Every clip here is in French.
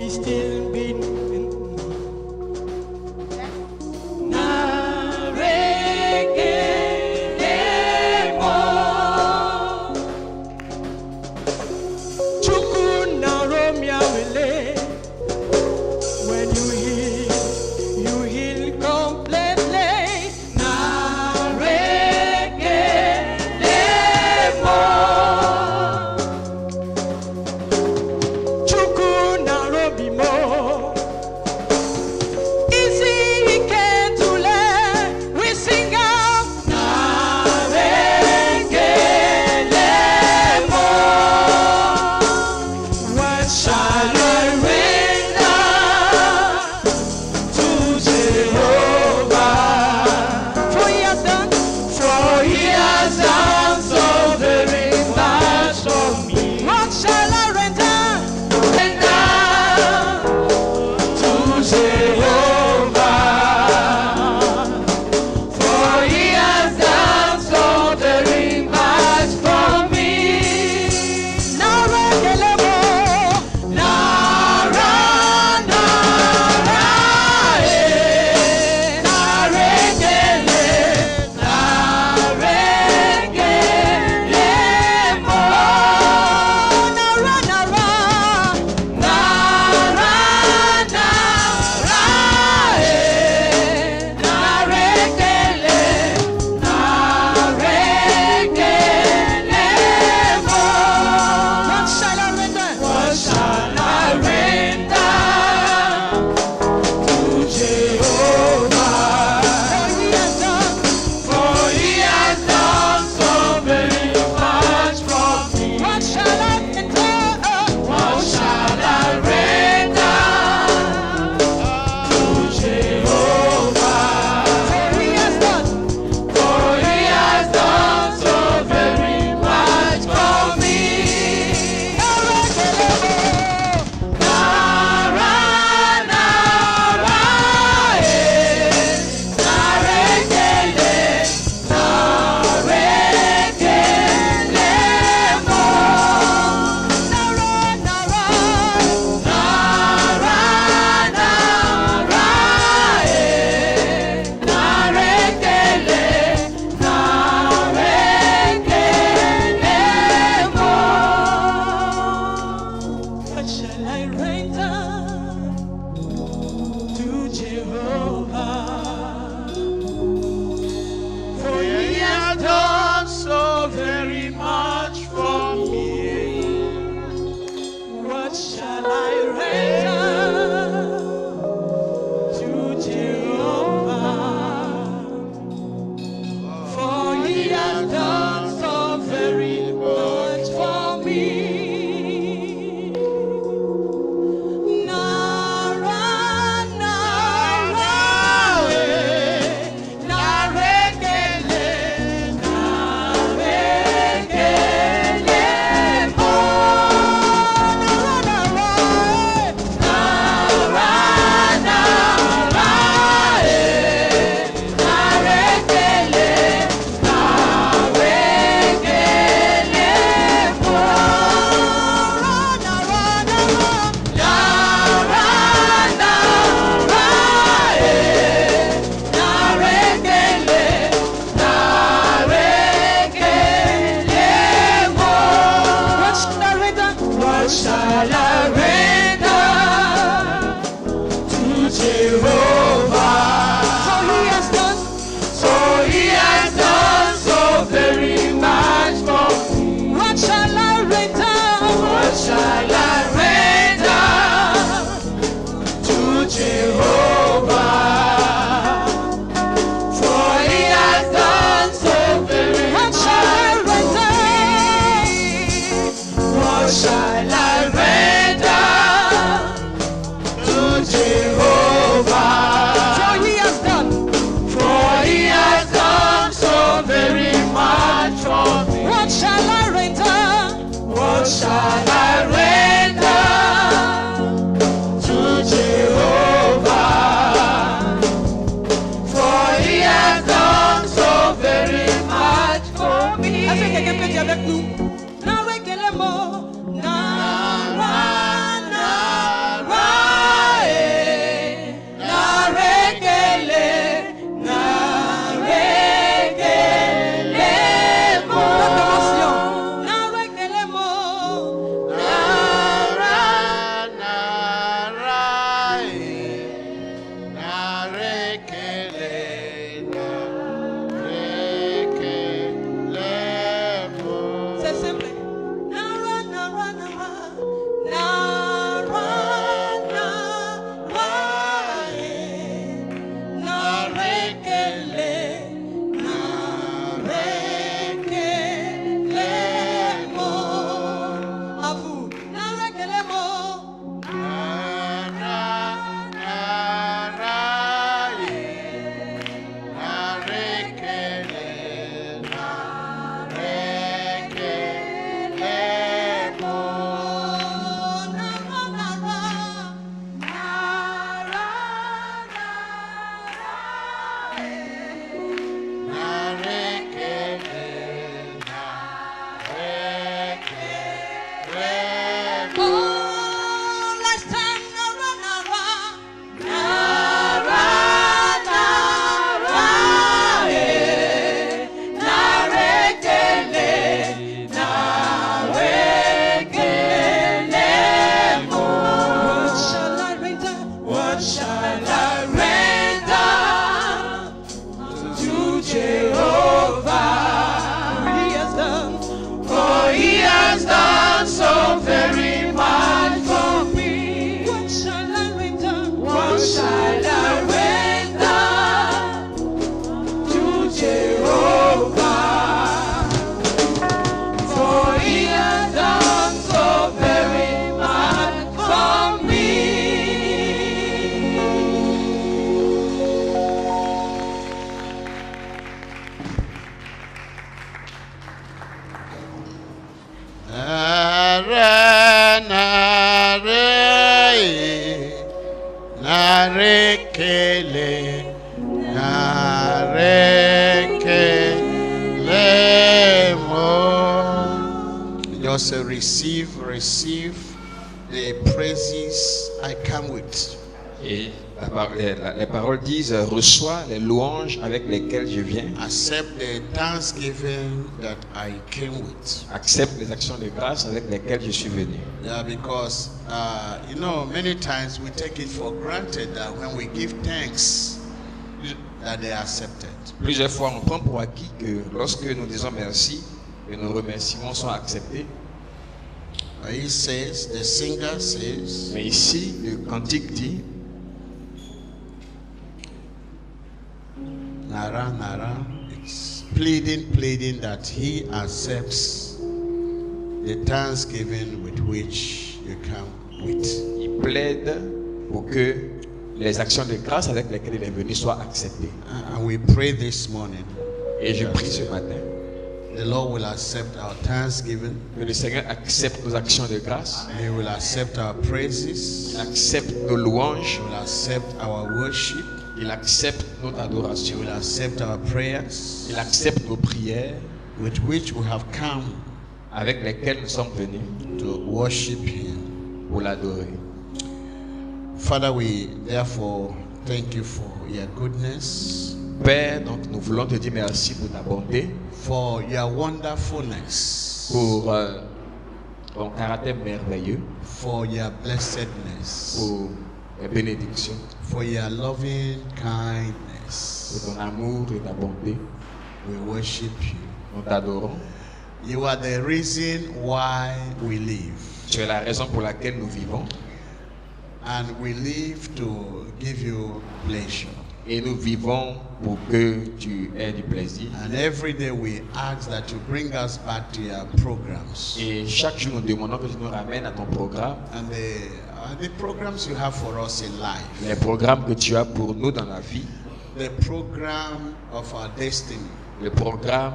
He's still been when you heal completely. Chuku na robimo. shall I render to Jehovah? For he has done so very much for me. What shall I render? What shall I render to Jehovah? For he has done so very much for me. Just receive the praises I come with. Et les paroles disent reçois les louanges avec lesquelles je viens. Accept the thanksgiving that I came with. Accepte les actions de grâce avec lesquelles je suis venu. Yeah, because many times we take it for granted that when we give thanks, that they are accepted. Plusieurs fois, on prend pour acquis que lorsque nous disons merci, que nos remerciements sont acceptés. He says, the singer says, mais ici, le cantique dit, Nara, it's pleading that he accepts the thanksgiving with which you come with. Il plaide pour que les actions de grâce avec lesquelles il est venu soient acceptées. And we pray this morning. Et je prie ce matin. The Lord will accept our thanksgiving. Que le Seigneur accepte nos actions de grâce. He will accept our praises. Il accepte nos louanges. He will accept our worship. Il accepte notre adoration. He will accept our prayers. Il accepte nos prières. With which we have come. Avec lesquelles nous sommes venus. To worship Him. Pour l'adorer. Father, we therefore thank you for your goodness. Père, donc nous voulons te dire merci pour ta bonté. For your wonderfulness. Pour ton caractère merveilleux. For your blessedness. Pour les bénédictions. For your loving kindness. Pour ton amour et ta bonté. We worship you. Nous t'adorons. You are the reason why we live. Tu es la raison pour laquelle nous vivons. And we live to give you pleasure. Et nous vivons pour que tu aies du plaisir. And every day we ask that you bring us back to your programs. Et chaque jour nous demandons que tu nous ramènes à ton programme. And the programs you have for us in life. Les programmes que tu as pour nous dans la vie. The program of our destiny. Le programme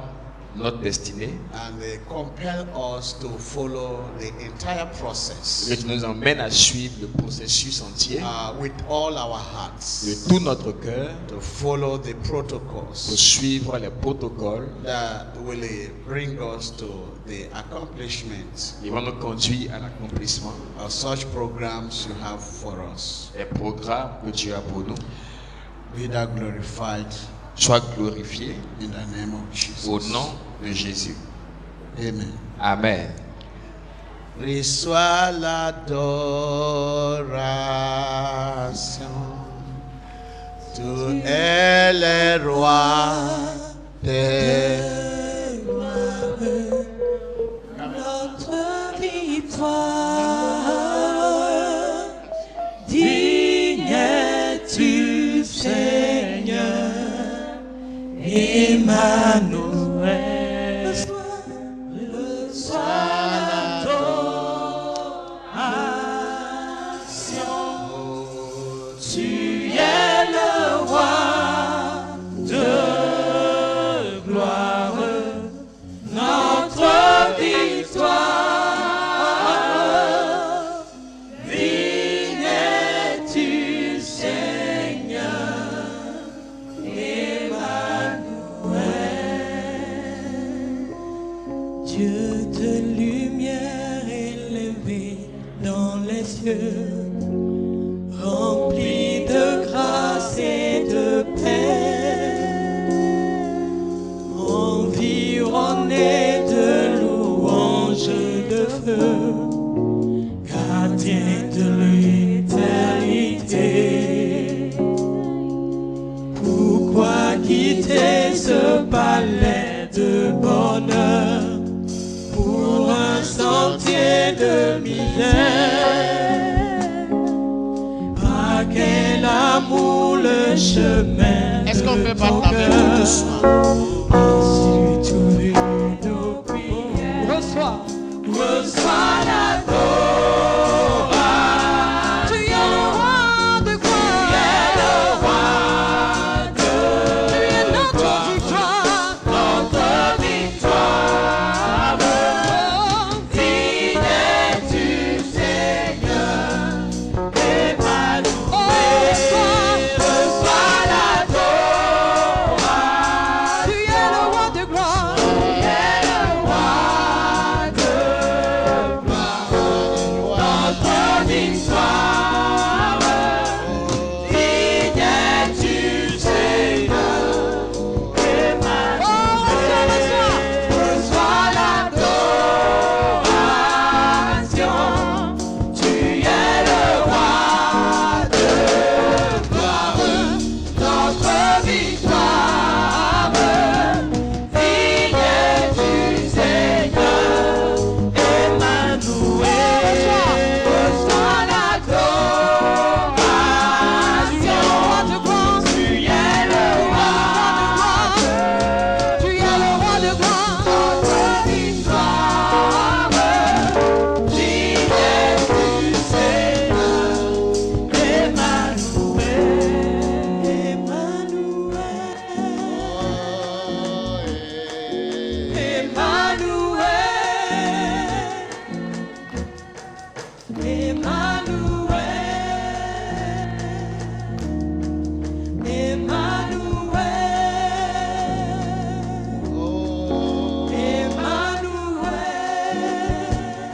notre destinée. And they compel us to follow the entire process. Que tu nous emmènes à suivre le processus entier. With all our hearts. De tout notre cœur. To follow the protocols. Pour suivre les protocoles. That will bring us to the accomplishment. Ils vont nous conduire à l'accomplissement. Of such programs you have for us. Les programmes que tu as pour nous. Be thou glorified. Sois glorifié in the name of Jesus. Au nom de Jésus. Amen. Amen. Reçois l'adoration. Tu es le roi des gloires. Notre victoire. Digne es-tu, Seigneur. Emmanuel, reçois l'adoration. Tu es le roi de gloire, notre victoire. Digne es-tu, Seigneur. Dieu de lumière élevé dans les cieux, rempli de l'amour, le chemin. Est-ce qu'on peut de battre ton la main cœur. doucement? Si tu veux nos prières, reçois l'adoration. Tu es le roi de gloire. Tu es notre victoire. Notre victoire. Oh, fidèle tu Seigneur. Emmanuel. Reçois l'adoration. Tu es le roi de gloire. Tu es le roi de gloire. Notre victoire. Fidèle tu Seigneur. Emmanuel. Reçois l'adoration. Tu es le roi de gloire. Notre victoire. Fidèle tu Seigneur. Emmanuel. Reçois l'adoration. Tu es le roi de gloire. Tu es le roi de gloire. Notre victoire. Fidèle tu Seigneur.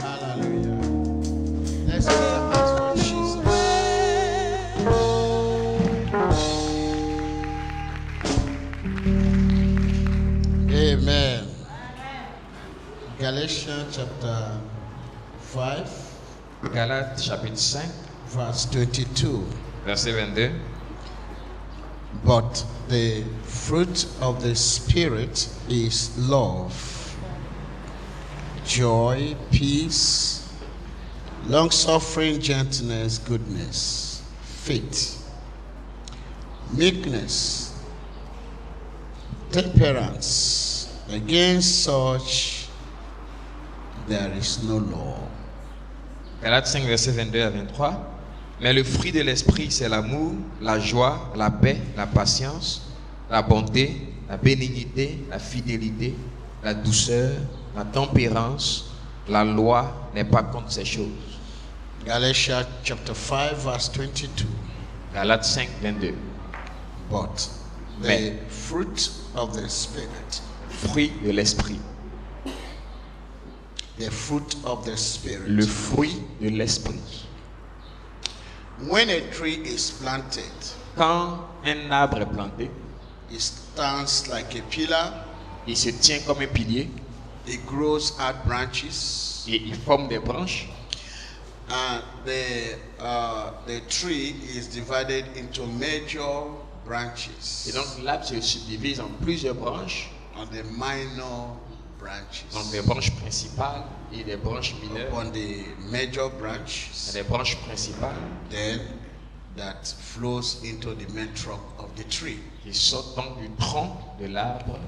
Hallelujah. Let's give a hand for Jesus. Amen. Galatians chapter 5, Galates chapitre 5, verse 22. verset 22. But the fruit of the Spirit is love, joy, peace, long-suffering, gentleness, goodness, faith, meekness, temperance. Against such there is no law. Galates 5, verset 22 à 23. Mais le fruit de l'esprit, c'est l'amour, la joie, la paix, la patience, la bonté, la bénignité, la fidélité, la douceur, la tempérance. La loi n'est pas contre ces choses. Galatians chapter 5, verse 22. Galates 5, 22. But the Mais- fruit of the Spirit, Fruit de l'esprit. the fruit of the Spirit. Le fruit de l'esprit. When a tree is planted, Quand un arbre est planté, it stands like a pillar, il se tient comme un pilier it grows out branches, et il forme des branches. and the tree is divided into major branches Et donc l'arbre se subdivise en plusieurs branches. and the minor branches. Donc des branches principales et des branches mineures. Upon the major Et branches, des branches principales then that flows into the main trunk of the tree. qui sortent donc du tronc de l'arbre.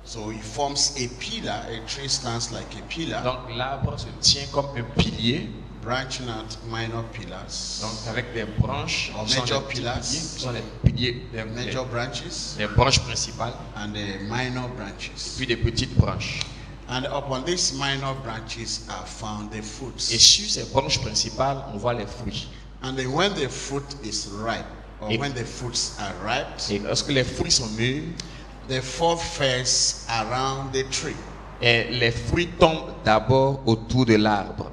So it forms a pillar. A tree stands like a pillar, Donc l'arbre se tient comme un pilier. branching out minor pillars, Donc avec des branches Or qui sont major des petits pillars. piliers, qui sont les piliers, major branches, les branches principales, and the minor branches. puis des petites branches. And upon these minor branches are found the Et fruits. sur ces branches principales, on voit les fruits. And then when the fruit is ripe, or Et- when the fruits are ripe, Et lorsque les fruits sont mûrs, they fall first around the tree. et les fruits tombent d'abord autour de l'arbre.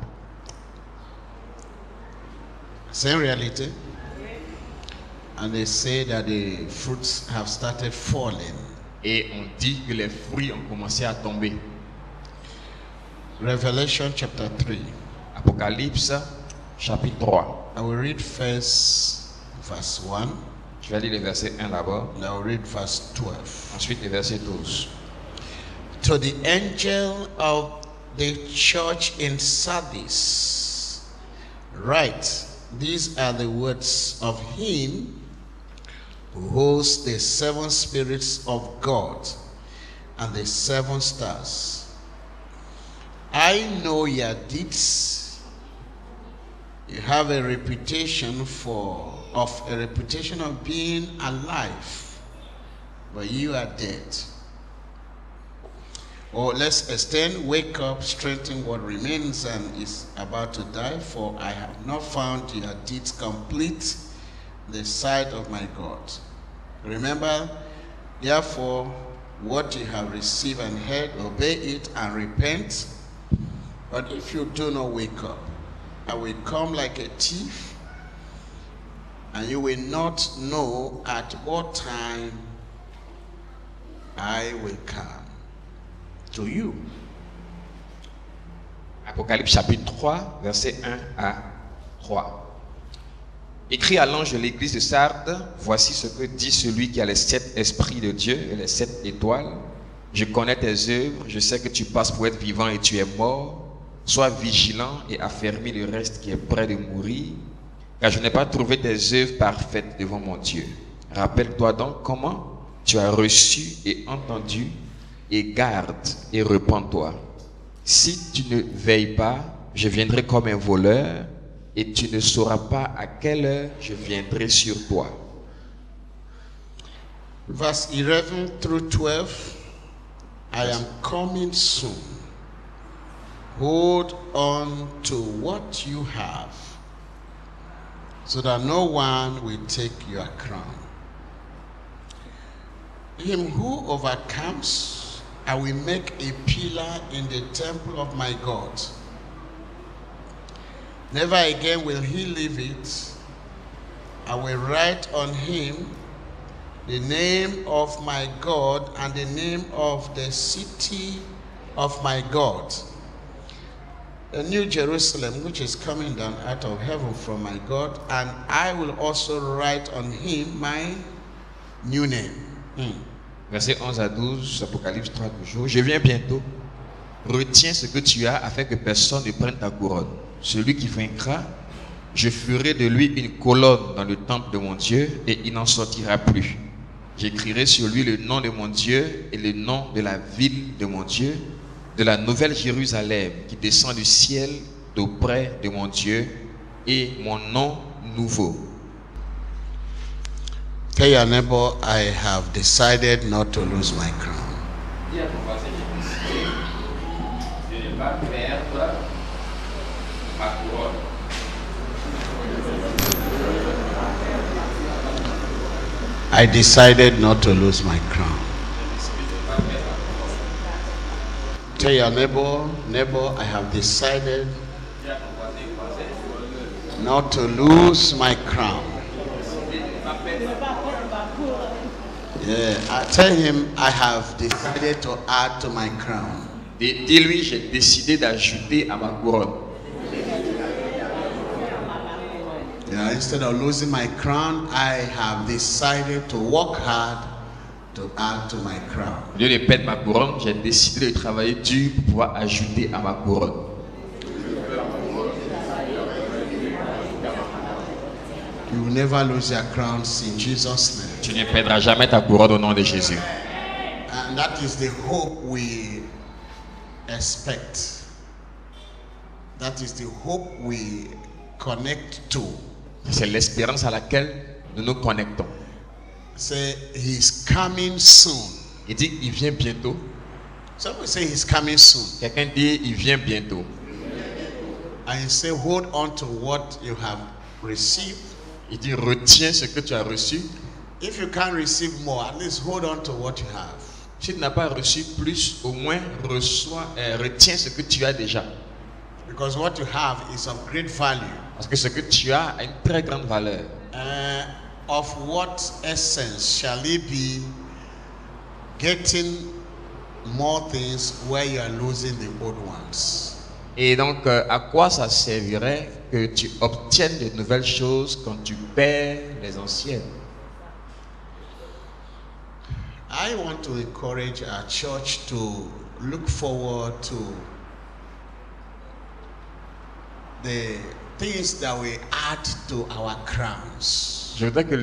Same reality. And they say that the fruits have started falling. Et on dit que les fruits ont commencé à tomber. Revelation chapter 3. Apocalypse chapitre 3. I will read first verse 1, Je vais lire le verset 1 d'abord, and I will read verse 12. ensuite le verset 12. To the angel of the church in Sardis, write, these are the words of him who holds the 7 spirits of God and the 7 stars. I know your deeds. You have a reputation of being alive, but you are dead. Or let's extend, wake up, strengthen what remains and is about to die, for I have not found your deeds complete in the sight of my God. Remember, therefore, what you have received and heard, obey it and repent. But if you do not wake up, I will come like a thief, and you will not know at what time I will come to you. Apocalypse chapitre 3, versets 1 à 3. Écrit à l'ange de l'église de Sardes, voici ce que dit celui qui a les 7 esprits de Dieu et les 7 étoiles. Je connais tes œuvres, je sais que tu passes pour être vivant et tu es mort. Sois vigilant et affermis le reste qui est près de mourir, car je n'ai pas trouvé tes œuvres parfaites devant mon Dieu. Rappelle-toi donc comment tu as reçu et entendu, et garde et repens-toi. Si tu ne veilles pas, je viendrai comme un voleur, et tu ne sauras pas à quelle heure je viendrai sur toi. Verse 11 through 12, I am coming soon. Hold on to what you have, so that no one will take your crown. Him who overcomes, I will make a pillar in the temple of my God. Never again will he leave it. I will write on him the name of my God and the name of the city of my God, the new Jerusalem, which is coming down out of heaven from my God, and I will also write on him my new name. Versets 11 à 12, Apocalypse 3 toujours. Je viens bientôt. Retiens ce que tu as afin que personne ne prenne ta couronne. Celui qui vaincra, je ferai de lui une colonne dans le temple de mon Dieu et il n'en sortira plus. J'écrirai sur lui le nom de mon Dieu et le nom de la ville de mon Dieu, de la nouvelle Jérusalem qui descend du ciel d'auprès de mon Dieu et mon nom nouveau. Tell your neighbor, I have decided not to lose my crown. I decided not to lose my crown. Tell your neighbor, I have decided not to lose my crown. Yeah, I tell him I have decided to add to my crown. Dis-lui, j'ai décidé d'ajouter à ma couronne. Yeah, instead of losing my crown, I have decided to work hard to add to my crown. Au lieu de perdre ma couronne, j'ai décidé de travailler dur pour pouvoir ajouter à ma couronne. You will never lose your crowns in Jesus' name. Tu ne perdras jamais ta couronne au nom de Jésus. And that is the hope we expect. That is the hope we connect to. C'est l'espérance à laquelle nous nous connectons. Say he's coming soon. Il dit il vient bientôt. Somebody say he's coming soon. Quelqu'un dit il vient bientôt. And you say hold on to what you have received. Il dit retiens ce que tu as reçu. If you can't receive more, at least hold on to what you have. Si tu n'as pas reçu plus, au moins retiens ce que tu as déjà. Because what you have is of great value. Parce que ce que tu as a une très grande valeur. Of what essence shall it be getting more things where you are losing the old ones? Et donc, à quoi ça servirait que tu obtiennes de nouvelles choses quand tu perds les anciennes? I want to encourage our church to look forward to the things that we add to our crowns. Je voudrais que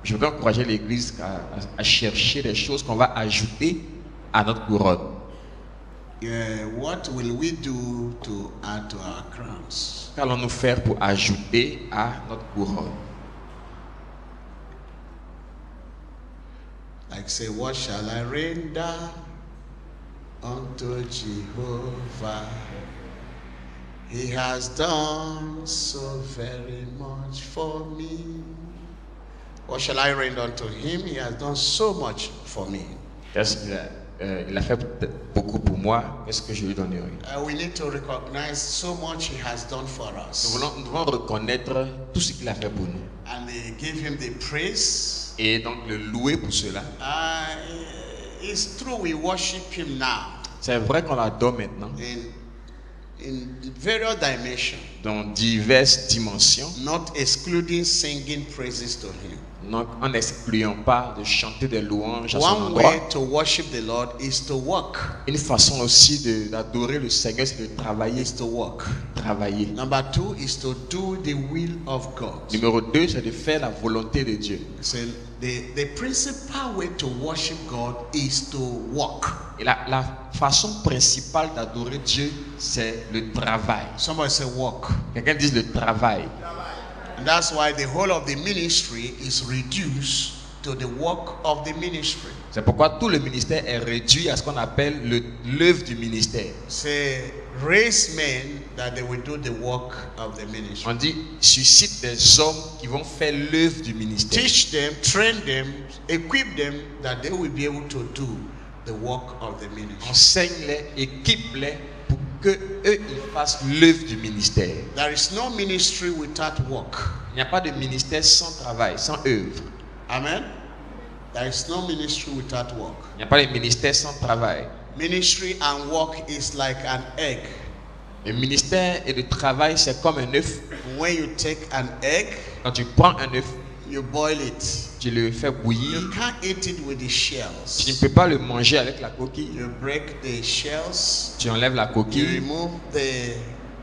Je voudrais encourager l'Église à chercher des choses qu'on va ajouter à notre couronne. What will we do to add to our crowns? Qu'allons-nous faire pour ajouter à notre couronne? Like say, what shall I render unto Jehovah? He has done so very much for me. What shall I render unto him? He has done so much for me. Il a fait beaucoup pour moi. Qu'est-ce que je lui donnerai? We need to recognize so much he has done for us. Nous devons reconnaître tout ce qu'il a fait pour nous. And give him the praise. Et donc le louer pour cela. It's true we worship him now. C'est vrai qu'on l'adore maintenant. In various dimensions. Dans diverses dimensions. Not excluding singing praises to him. Donc, en n'excluant pas de chanter des louanges à son One endroit. way to worship the Lord is to work. Une façon aussi d'adorer le Seigneur, c'est de travailler. Is to work. Travailler. Number 2 is to do the will of God. Numéro 2, c'est de faire la volonté de Dieu. So the principal way to worship God is to work. Et la façon principale d'adorer Dieu, c'est le travail. Somebody say work. Quelqu'un dit le travail. And that's why the whole of the ministry is reduced to the work of the ministry. C'est pourquoi tout le ministère est réduit à ce qu'on appelle l'œuvre du ministère. Say, raise men that they will do the work of the ministry. On dit suscite des hommes qui vont faire l'œuvre du ministère. Teach them, train them, equip them that they will be able to do the work of the ministry. Enseigne-les, équipe-les pour que eux ils fassent l'œuvre du ministère. There is no ministry without work. Il n'y a pas de ministère sans travail, sans œuvre. Amen. There is no ministry without work. Il n'y a pas de ministère sans travail. Ministry and work is like an egg. Le ministère et le travail, c'est comme un œuf. When you take an egg, Quand tu prends un œuf, you boil it. tu le fais bouillir. You can't eat it with the Tu ne shells. peux pas le manger avec la coquille. You break the shells. Tu enlèves la You coquille remove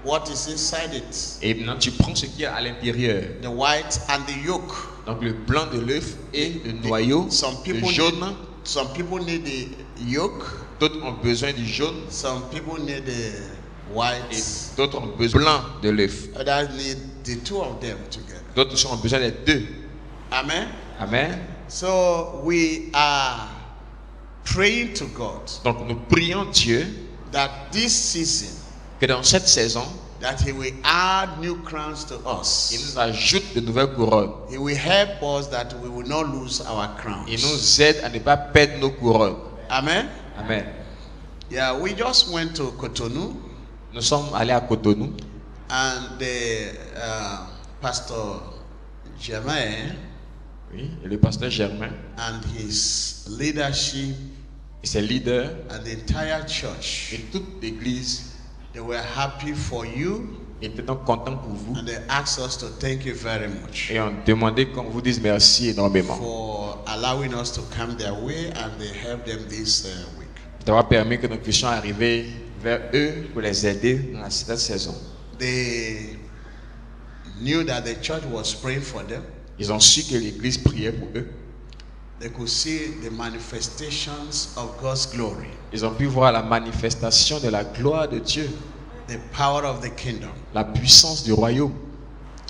what is inside it, et maintenant tu prends ce qu'il y a à l'intérieur. the white and the yolk. Donc le blanc de l'œuf et le noyau, Some le people jaune. need the yolk. D'autres ont besoin du jaune Some people need the et white. d'autres ont besoin du blanc de l'œuf. Others need the two of them together. D'autres ont besoin des deux. Amen. Amen. So we are praying to God Donc nous prions Dieu that this season que dans cette saison, that He will add new crowns to il us. nous ajoute de nouvelles couronnes. He will help us that we will not lose our Il crowns. nous aide à ne pas perdre nos couronnes. Amen. Amen. Yeah, we just went to Cotonou, Nous sommes allés à Cotonou and the Pastor Germain oui, et le pasteur Germain and his leadership et ses leaders and the entire church, et toute l'église they were happy for you, étaient donc contents pour vous and they asked us to thank you very much et ont demandé qu'on vous dise merci énormément for allowing us to come their way, and they helped them this week. d'avoir permis que nous puissions arriver vers eux pour les aider dans cette saison. They knew that the church was praying for them. Ils ont su que l'église priait pour eux. They could see the manifestations of God's glory, Ils ont pu voir la manifestation de la gloire de Dieu, the power of the kingdom la puissance du royaume,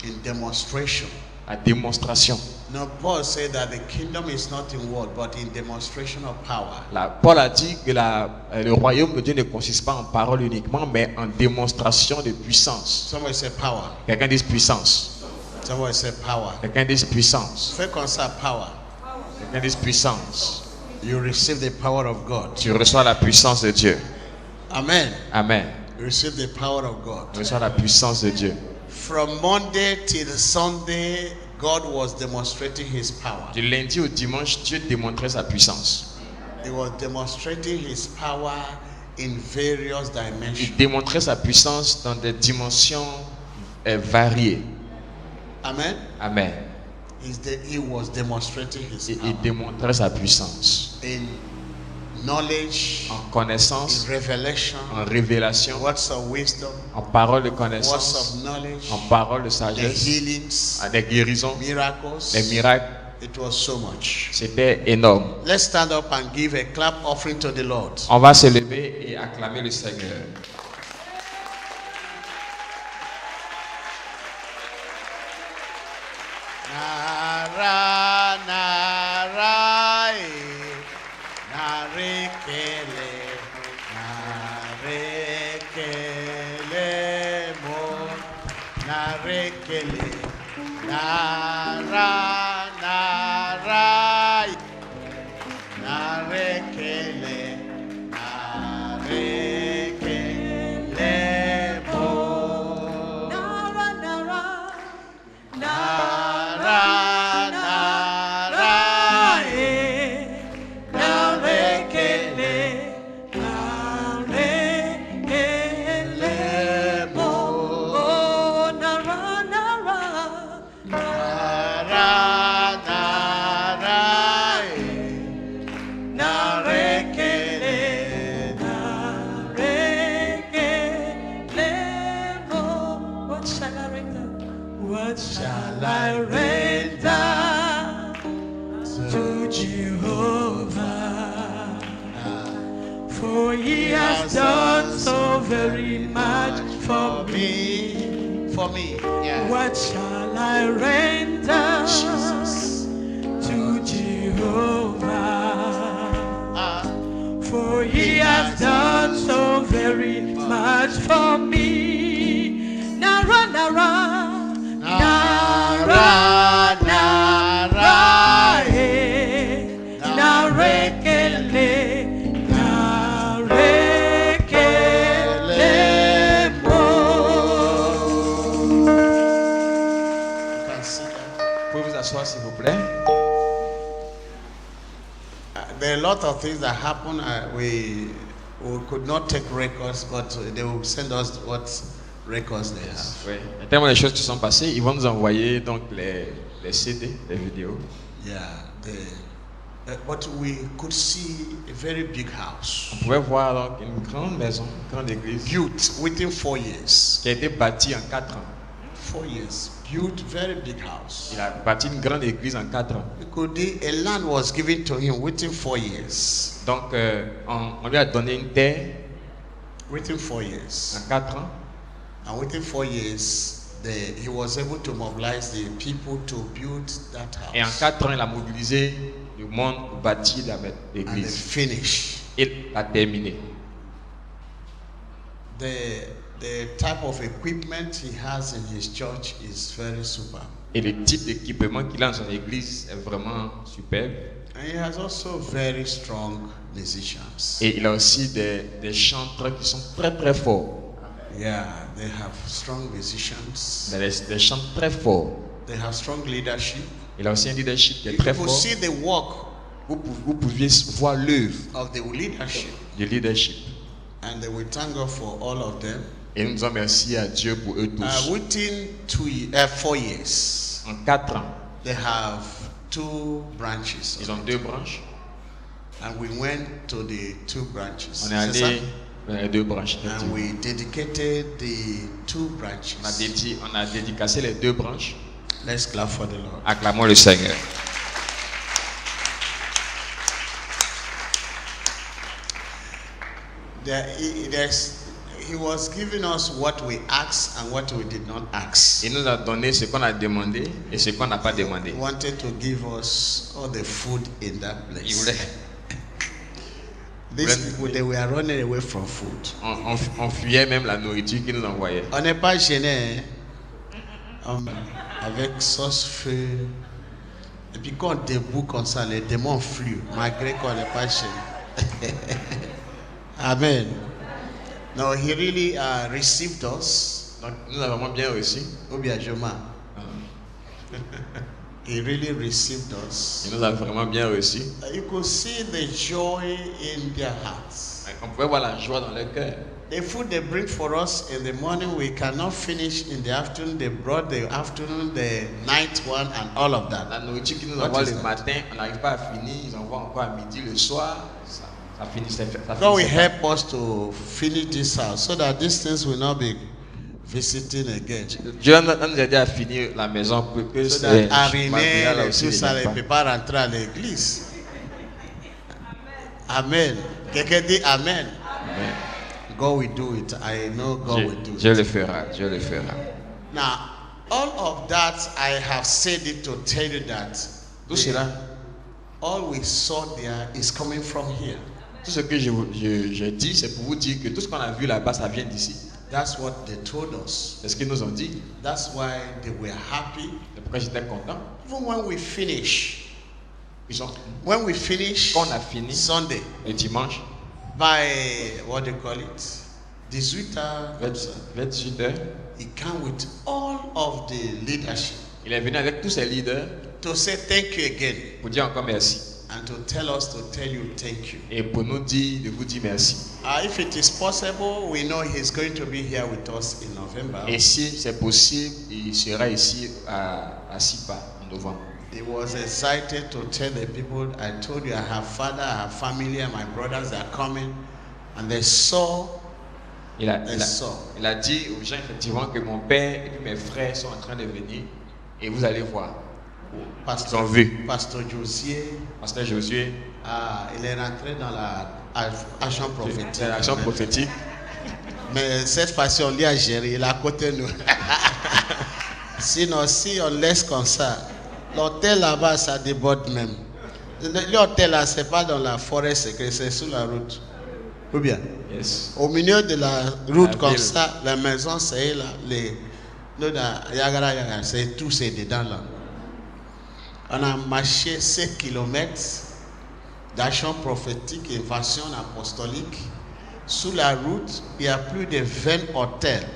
in demonstration. la démonstration. Now, Paul said that the kingdom is not in word, but in demonstration of power. Paul a dit que le royaume de Dieu ne consiste pas en parole uniquement, mais en démonstration de puissance. Somebody say power. Quelqu'un dit puissance. Somebody say power. Quelqu'un dit puissance. Fais comme ça, power. Quelqu'un dit puissance. You receive the power of God. Tu reçois la puissance de Dieu. Amen. Amen. You receive the power of God. Tu reçois la puissance de Dieu. From Monday till Sunday, God was demonstrating His power. Du lundi au dimanche, Dieu démontrait sa puissance. He was demonstrating His power in various Il dimensions. démontrait sa puissance dans des dimensions variées. Amen. Amen. He was demonstrating His Et power il démontrait sa puissance in knowledge, en in connaissance, revelation, en révélation, words of wisdom, en parole de words connaissance, of knowledge, en parole de the sagesse, healings, des guérisons, miracles, des miracles, It was so much. C'était énorme. Let's stand up and give a clap offering to the Lord. On va se lever et acclamer le Seigneur. Nara, nara, narekele, narekele, mo, narekele, nara, nara, narekele, narekele, mo, Nara, nara, nara, nara, narekele, narekele, mo. Oh, nara, nara, nara, nara, narekele, narekele, mo. What shall I render? What shall I render to Jehovah? For he has done so very much for me. for me, yeah. What shall I render Jesus. to Jehovah? Ah, For he has done so very much for me. Nara, nara, nara, nara, narekele, narekele, mo. you can see that. Pouvez vous asseoir s'il vous plaît? There are a lot of things that happen. We could not take records, but they will send us what records they have. Oui. Il y a tellement de choses qui sont passées. Ils vont nous envoyer donc les CD, les vidéos. Yeah, but we could see a very big house, On pouvait voir donc une grande maison, une grande église built within 4 years. qui a été bâtie en 4 ans. 4 years, built very big house. Il a bâti une grande église en 4 ans. A land was given to him within 4 years. Donc on lui a donné une terre Within 4 years, en 4 ans. and within 4 years, he was able to mobilize the people to build that Et en house. 4 ans, il a mobilisé le monde pour bâtir And they l'église. finish. Il a terminé. The type of equipment he has in his church is very super. Et le type d'équipement qu'il a dans son église est vraiment superbe. And he has also very strong musicians. Et il a aussi des chanteurs qui sont très très forts. Yeah, they have strong musicians. Des chants très forts. They have strong leadership. Il a aussi un leadership qui est You très could fort. see the work Vous pouviez voir l'œuvre of the leadership. du leadership. And we thank God for all of them. Et nous disons merci à Dieu pour eux tous. Within 4 years, En 4 ans, they have 2 branches. ils ont 2 branches. And we went to the 2 branches. On est C'est ça? allé dans les 2 branches. And effectivement. we dedicated the 2 branches. On a dédicacé les 2 branches. Let's clap for the Lord. Acclamons le Seigneur. He was giving us what we asked and what we did not ask. Il nous a donné ce qu'on a demandé et ce qu'on n'a pas demandé. He wanted to give us all the food in that Il place. voulait, These voulait- people, they were running away from food. on fuyait même la nourriture qu'il nous envoyait. On n'est pas gêné, hein. Avec sauce feu. Et puis quand on debout comme ça, les démons fuient, malgré qu'on n'est pas gêné. Amen. No, he really received us. Donc nous avons vraiment bien reçu. Obiajoma. He really received us. Il nous a vraiment bien reçu. You could see the joy in their hearts. On pouvait voir la joie dans leur cœur. The food they bring for us in the morning, we cannot finish in the afternoon. They brought the afternoon, the night one, and all of that. La nourriture qu'ils nous What envoient is le that? matin, on n'arrive pas à finir. Ils envoient encore à midi, le soir. Ça finissait. God will help us to finish this house so that these things will not be visiting again. Dieu nous a dit à finir la maison pour que So c'est that Ariné là et aussi tout ne ça ne viennent peut pas. pas rentrer à l'église. Amen. Quelqu'un dit Amen. Amen. God will do it. I know God will do Dieu it. le fera, Dieu le fera. Now, all of that, I have said it to tell you that Tout cela, all we saw there is coming from here. tout ce que j'ai dit, c'est pour vous dire que tout ce qu'on a vu là-bas, ça vient d'ici. That's what they told us. C'est ce qu'ils nous ont dit. That's why they were happy. C'est pourquoi j'étais content. Even when we finish, Ils ont, when we finish quand on a fini Sunday, le dimanche, by what do you call it? 18h, 28h, he came with all of the leadership il est venu avec tous ses leaders to say thank you again pour dire encore merci. and to tell us to tell you thank you. Et pour nous dire, de vous dire merci. If it is possible, we know he's going to be here with us in November. Et si c'est possible, il sera ici à Sipa en novembre. He was excited to tell the people, I told you I have father, I have family, and my brothers are coming. And they saw, Il a dit aux gens effectivement que mon père et puis mes frères sont en train de venir et vous allez voir. Ils ont vu. Pasteur Josier, Pasteur Josué, il est rentré dans la action prophétique. c'est l'action prophétique. Mais cette fois-ci, on lui a géré, il est à côté de nous. Sinon, si on laisse comme ça, l'hôtel là-bas, ça déborde même. L'hôtel là, c'est pas dans la forêt secrète, c'est sur la route. Ou bien? Yes. Au milieu de la route La comme ville. ça, la maison, c'est là. C'est tout, c'est dedans là. On a marché 7 km d'action prophétique et invasion apostolique. Sous la route, il y a plus de 20 hôtels.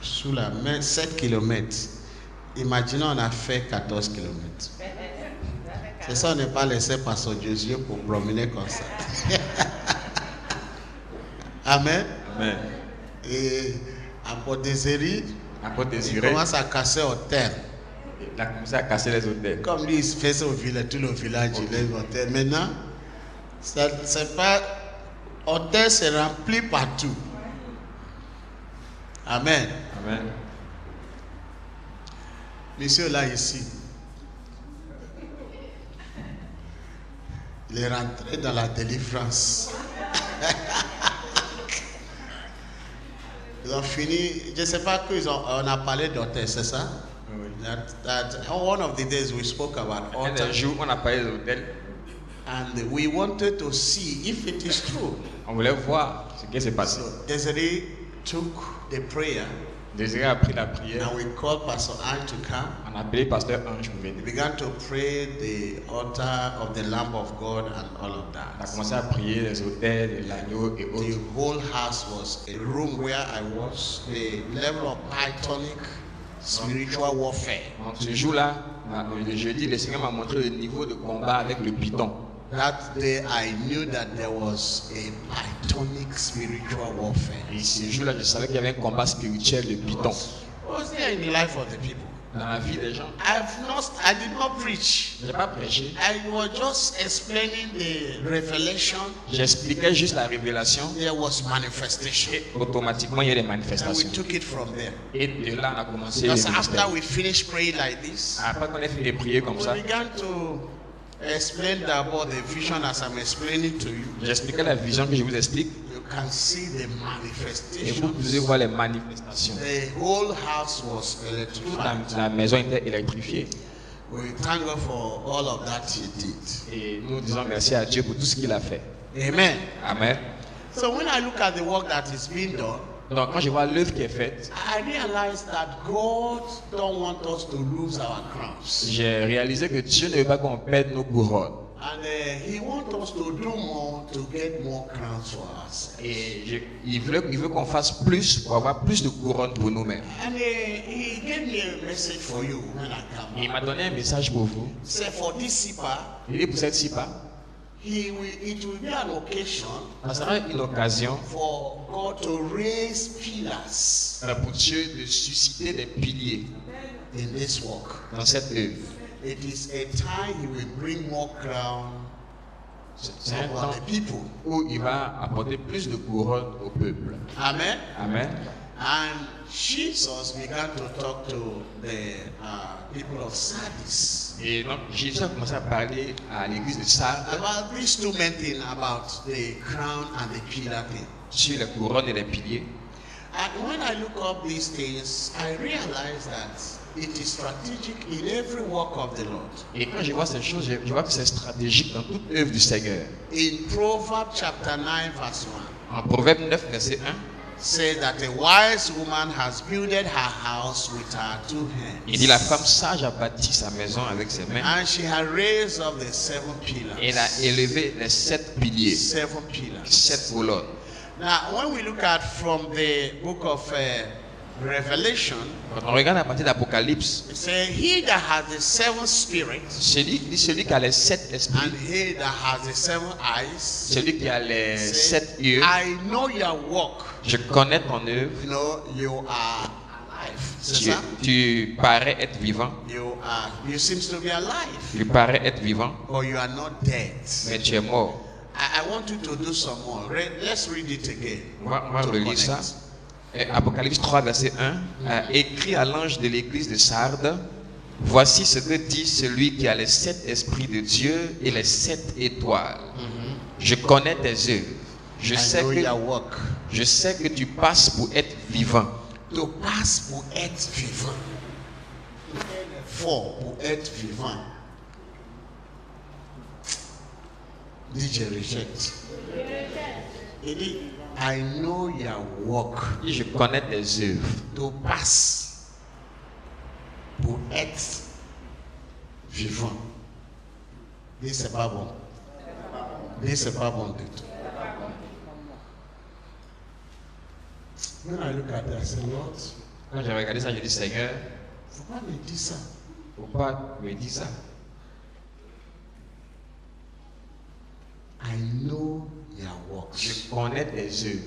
Sous la main, 7 km. Imaginons, on a fait 14 km. C'est ça, on n'est pas laissé par son Jésus pour promener comme ça. Amen. Amen. Et à Port-Désiré, À Côte il Désirée, commence à casser hôtel. il a commencé à casser les hôtels. Comme lui, il faisait au village, tout le village, il est hôtel. Maintenant, c'est pas. Hôtel, c'est rempli partout. Amen. Amen. Monsieur là, ici, il est rentré dans la délivrance. Ils ont fini, je ne sais pas on a parlé d'hôtel, c'est ça? Oui. That one of the days we spoke about Un altar, des jours, on a parlé des hôtels. and we wanted to see if it is true. On voulait voir ce qui s'est passé. So Desiree took the prayer, Désiré a pris la prière. and we called Pastor Anne to come. On a appelé Pasteur Ange pour We venir. began to pray the altar of the Lamb of God and all of On a that. commencé à prier les hôtels, l'agneau et The autres. whole house was a room where I was, the level of pythonic spiritual warfare. Donc ce jour-là, le jeudi, le Seigneur m'a montré le niveau de combat avec le python. That day I knew that there was a pythonic spiritual warfare. Et ce jour-là, je savais qu'il y avait un combat spirituel de python Was there in the life of the people? dans la vie des gens. I did not preach. Je n'ai pas prêché. I was just explaining the revelation. J'expliquais juste la révélation. There was manifestation. Et automatiquement, il y a des And we manifestations. took it from there. Et de là, on a commencé le Because ministère. after we finished praying like this, Après qu'on ait fini de prier comme ça, we began to explain about the vision as I'm explaining to you. j'expliquais la vision que je vous explique. You can see the Et vous manifestation. pouvez voir les manifestations. The whole house was Toute electrified. la maison était électrifiée. We thank God for all of that He did. Et nous disons merci à Dieu pour tout ce qu'il a fait. Amen. Amen. So when I look at the work that is being done, Donc quand je vois l'œuvre qui est faite, I realize that God don't want us to lose our crowns. j'ai réalisé que Dieu ne veut pas qu'on perde nos couronnes. And He wants us to do more to get more crowns for us. Et il veut qu'on fasse plus pour avoir plus de couronnes pour nous-mêmes. And he gave me a message for you when I Et il come. m'a donné un message pour vous. Say for this SIPA, Il dit pour cette SIPA, it will be an occasion ça sera une occasion for God to raise pillars pour Dieu de susciter des piliers in this work. dans cette œuvre. It is a time He will bring more crown C'est un upon temps the people. où il va apporter plus de couronnes au peuple. Amen. Amen. And Jesus began to talk to the people of Sardis Et donc Jésus a commencé à parler à l'église de Sardes about these two main things, about the crown and the pillar thing. sur les couronnes et les piliers. And when I look up these things, I realize that it is strategic in every work of the Lord. Et quand je vois ces choses, je vois que c'est stratégique dans toute œuvre du Seigneur. In Proverbs chapter 9 verse 1, En Proverbe 9, verset 1, says that a wise woman has builded her house with her two il dit la femme hands, sage a bâti sa maison avec ses mains and she has raised up the seven et elle a pillars. élevé les 7 piliers, Seven pillars. 7 colonnes. Now, when we look at from the book of Revelation, Quand on regarde à partir d'Apocalypse, it says, "He that has the seven spirits celui qui a les 7 esprits, and he that has the seven eyes, celui qui a les say, 7 yeux, I know your work. je connais ton œuvre, You know, you are alive. C'est tu, ça? tu parais être vivant, You seems to be alive, tu parais être vivant, but you are not dead. mais tu es mort. I want you to do some more. Let's read it again. On va to relire ça. connect. Et Apocalypse 3, verset 1, écrit à l'ange de l'église de Sardes, voici ce que dit celui qui a les 7 esprits de Dieu et les 7 étoiles. Je connais tes œuvres. Je I sais know your que, work. je sais que tu passes pour être vivant. To pass pour être vivant. For pour être vivant. Dit je rejette. Il dit, I know your work. Et je connais tes œuvres. To pass pour être vivant. Dit c'est pas bon. Dit c'est pas bon du tout. When I look at that, I say, Lord, Quand j'ai regardé ça, j'ai dit, Seigneur, faut pas me dire ça. faut pas me dire ça. I know your works. Je connais tes œuvres.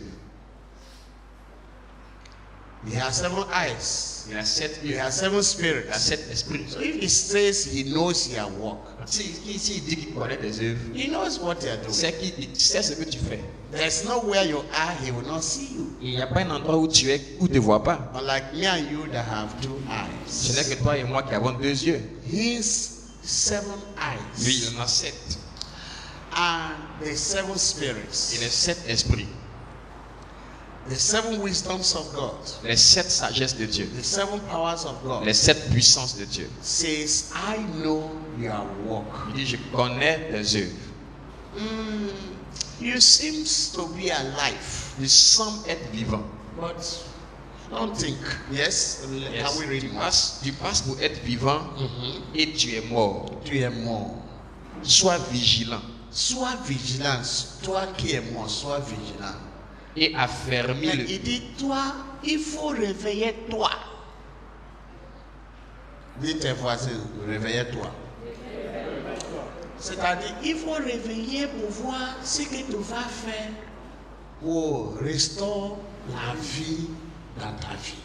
He has seven eyes. Il a 7 He yeux, has seven il a spirits. 7 esprits. So if he says he knows your work, S'il dit qu'il connaît tes œuvres, he knows what you are doing. c'est qu'il sait ce que tu fais. There's nowhere you are, he will not see you. Il n'y a pas un endroit où tu es, où ne te voit pas. Unlike me and you that have two Ce n'est eyes. que toi et moi qui avons 2 yeux. His seven Lui, eyes il en a 7. and the seven Il a spirits, 7 esprits. the seven wisdoms of God, Les 7 sagesses de Dieu. the seven powers of God, Les 7 puissances de Dieu. says, I know your work. Il dit, je connais tes œuvres. You seems to be alive, Il semble être vivant. but don't think. Yes, Yes. can we read Tu more? passes pour être vivant et tu es mort. Tu es mort. Sois vigilant Sois vigilant. Toi qui es mort, sois vigilant. et affermis Mais le. il dit, toi, il faut réveiller toi. Dis tes voisins, réveille-toi. C'est-à-dire, il faut réveiller pour voir ce que tu vas faire pour restaurer la vie dans ta vie.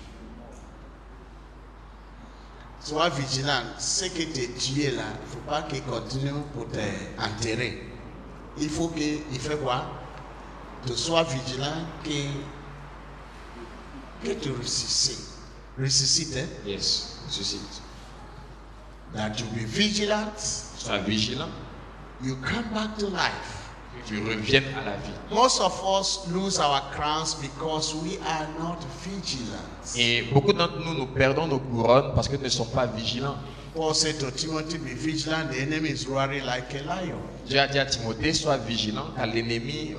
Sois vigilant. Ce que tu es tué là, il ne faut pas qu'il continue pour t'enterrer. Il faut qu'il fait quoi? Tu sois vigilant que tu ressuscites. Ressuscites, hein? Yes, suscite. That you be vigilant, Sois vigilant you come back to life. que tu reviennes à la vie. Most of us lose our crowns because we are not vigilant. Et beaucoup d'entre nous, nous perdons nos couronnes parce que nous ne sommes pas vigilants. Paul said to Timothy, be vigilant, the enemy is roaring like a lion. Dieu a dit à Timothée, sois vigilant car l'ennemi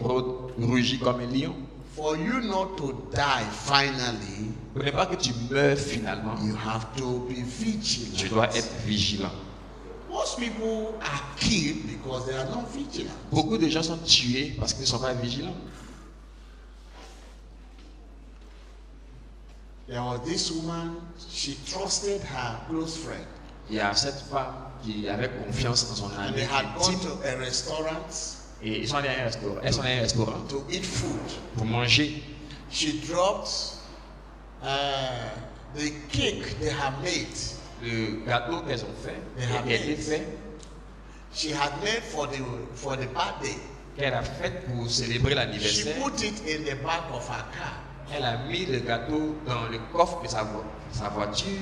rugit comme un lion. For you not to die finally, Pour ne pas que tu meurs finalement, you have to be tu vigilant. dois être vigilant. Most people are killed because they are not vigilant. Beaucoup de gens sont tués parce qu'ils ne sont pas vigilants. There was this woman, she trusted her close friend. Il y a cette femme qui avait confiance dans son And ami they had gone intime to a restaurant et ils sont allés à un restaurant. Elles sont allées à un restaurant to eat food. pour manger. She dropped the cake they had made. Le gâteau qu'elles ont fait, They have qui a été made. fait, she had made for the birthday. qu'elle a faite pour célébrer She l'anniversaire. put it in the back of her car. Elle a mis le gâteau dans le coffre de sa voiture.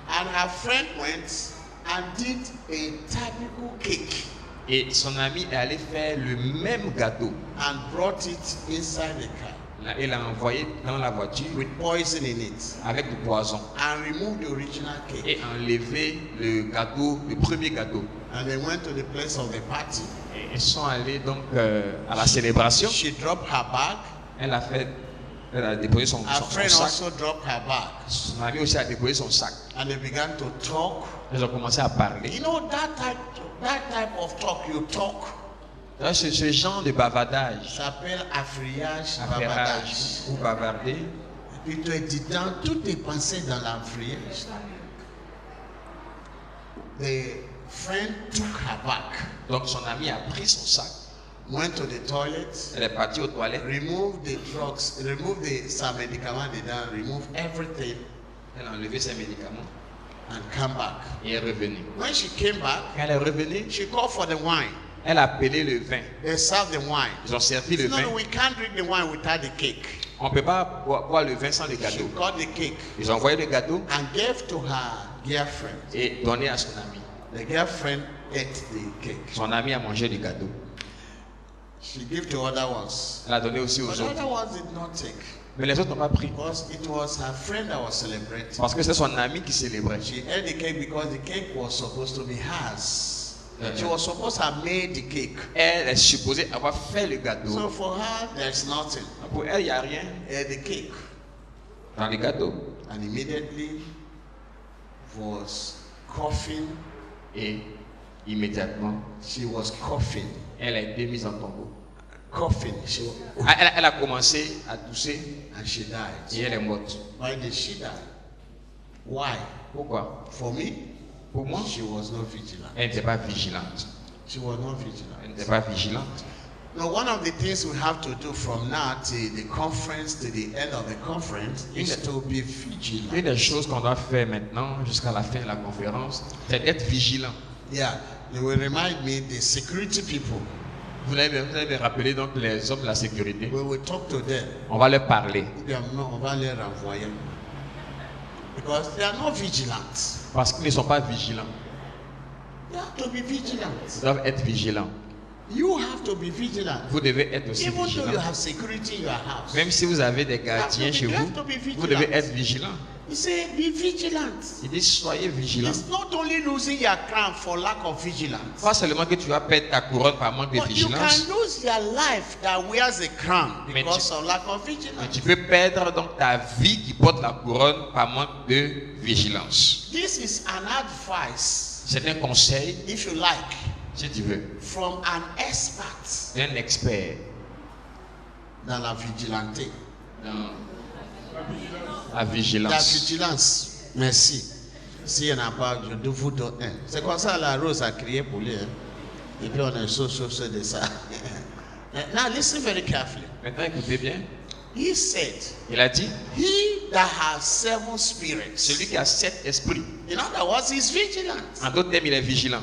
And her friend went and did a typical cake Et son ami est allé faire le même gâteau. and brought it inside the car Il l'a envoyé dans la voiture with poison in it avec du poison and removed the original cake. et enlevé le gâteau, le premier gâteau. And they went to the place of the party. Et ils sont allés donc à la célébration. She dropped her bag. Elle a déposé son Her friend sac. also dropped her bag. Son ami aussi a déposé son sac. And they began to talk. Ils ont commencé à parler. You know that type of talk you talk Ce genre de bavardage, s'appelle affriage, affairage bavardage. ou bavarder, Et puis tu es dedans, tout est pensé dans l'affriage. The friend took her bag, donc son ami a pris son sac, went to the toilet, elle est partie aux toilettes, removed the drugs, removed some medicament dedans, removed everything elle a enlevé ses médicaments and come back. et est revenue. When she came back, Quand elle est revenue, she called for the wine. elle a appelé le vin. They served the wine. Ils ont servi le No, vin. we can't drink the wine without the cake. On ne peut pas boire le vin sans le She gâteau. got the cake Ils ont envoyé le gâteau and gave to her girlfriend. et donné à son ami. The girlfriend ate the cake. Son ami a mangé le gâteau. She gave to other ones. Elle a donné aussi But aux the autres. other ones did not take. Mais les autres n'ont pas pris. Because it was her friend that was celebrating. Parce que c'est son ami qui célébrait. She ate the cake because the cake was supposed to be hers. She was supposed to have made the cake. Elle est supposée avoir fait le gâteau. So for her, there's nothing. Pour elle, il n'y a rien Ate the cake. dans le gâteau. And immediately was coughing. Et immédiatement, She was coughing. elle a été mise en tombeau. Coughing. Elle a commencé à tousser And she died. et elle est morte. Why did she die? Why? Pourquoi? For me, Pour moi, she was not vigilant. elle n'était pas vigilante. She was not vigilant. Elle n'était pas vigilante. Now, one of the things we have to do from now to the conference, to the end of the conference, is to be vigilant. Une des choses qu'on doit faire maintenant, jusqu'à la fin de la conférence, c'est d'être vigilant. Yeah, they will remind me the security people. Vous allez rappeler donc les hommes de la sécurité. We will talk to them. On va leur parler. On va les renvoyer. Because they are not vigilant. Parce qu'ils ne sont pas vigilants. You have to be vigilant. Ils doivent être vigilants. You have to be vigilant. Vous devez être aussi Even though you vigilant. have security in your house. Même si vous avez des gardiens chez vous, vous devez être vigilant. He said, be vigilant. Il dit soyez vigilants. It's not only losing your crown for lack of vigilance. Pas seulement que tu vas perdre ta couronne par manque de But you vigilance, can lose your life that wears a crown Mais because tu- of lack of mais vigilance. tu peux perdre donc ta vie qui porte la couronne par manque de vigilance. This is an advice, C'est un conseil, if you like, si tu veux, from an expert d'un expert dans la vigilante. dans la La vigilance. vigilance. Merci. S'il n'y en a pas, je vous donne un. C'est comme ça la rose a crié pour lui. Hein. Et puis on est chaud de ça. Now listen very carefully. Maintenant, écoutez bien. He said, Il a dit, he that has 7 spirits. celui qui a 7 esprits, In other words, he's vigilant. en d'autres termes, il est vigilant.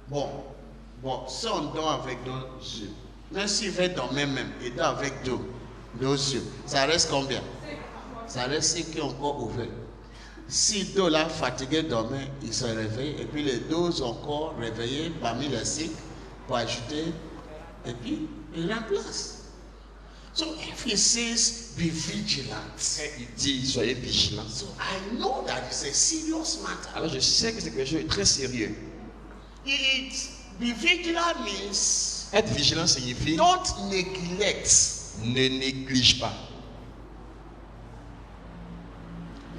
Bon, si on dort avec 2 yeux, même s'il fait dormir même, il dort avec 2 yeux, ça reste combien? Ça reste 5 qui ont encore ouvert. Si 2 là fatigués dormaient, ils se réveillent, et puis les 2 encore réveillés parmi les 5 pour ajouter, et puis ils remplacent. So if he says, be vigilant, Il dit, soyez vigilants. so I know that it's a serious matter. Alors je sais que c'est quelque chose de très sérieux. Be vigilant means Être vigilant signifie don't neglect. ne néglige pas.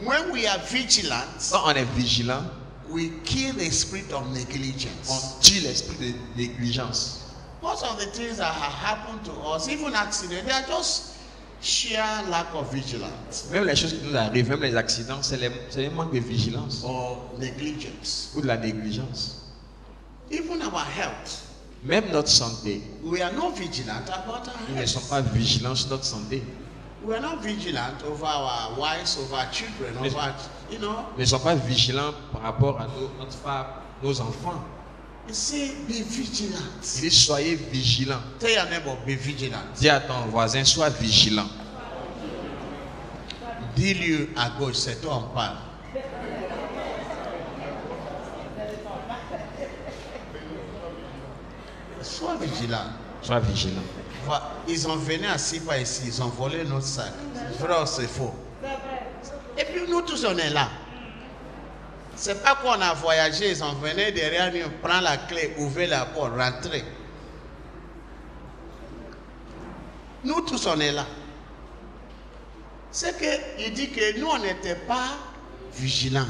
When we are vigilant, Quand on est vigilant, we kill the spirit of on negligence. tue l'esprit de négligence. Most of the things that have happened to us, even accidents, they are just sheer lack of vigilance Même les choses qui nous arrivent, même les accidents, c'est le manque de vigilance or negligence. ou de la négligence. Even our health, Même notre santé, we are not vigilant about our nous ne sommes health. pas vigilants sur notre santé. We are not vigilant over our wives, over our children, Yes. over, you know. Nous ne sommes pas vigilants par rapport à notre femme, nos enfants. You say, be vigilant. Il dit soyez vigilants. Tell your neighbor, be vigilant. Dis à ton voisin, sois vigilant. Dis-lui à gauche, c'est toi on parle. Sois vigilant. Sois vigilant. Ils ont venu assis par ici, ils ont volé notre sac. C'est vrai ou c'est faux? Et puis nous tous on est là. C'est pas qu'on a voyagé, ils sont venus derrière nous, prendre la clé, ouvrir la porte, rentrer. Nous tous on est là. C'est qu'il dit que nous on n'était pas vigilants.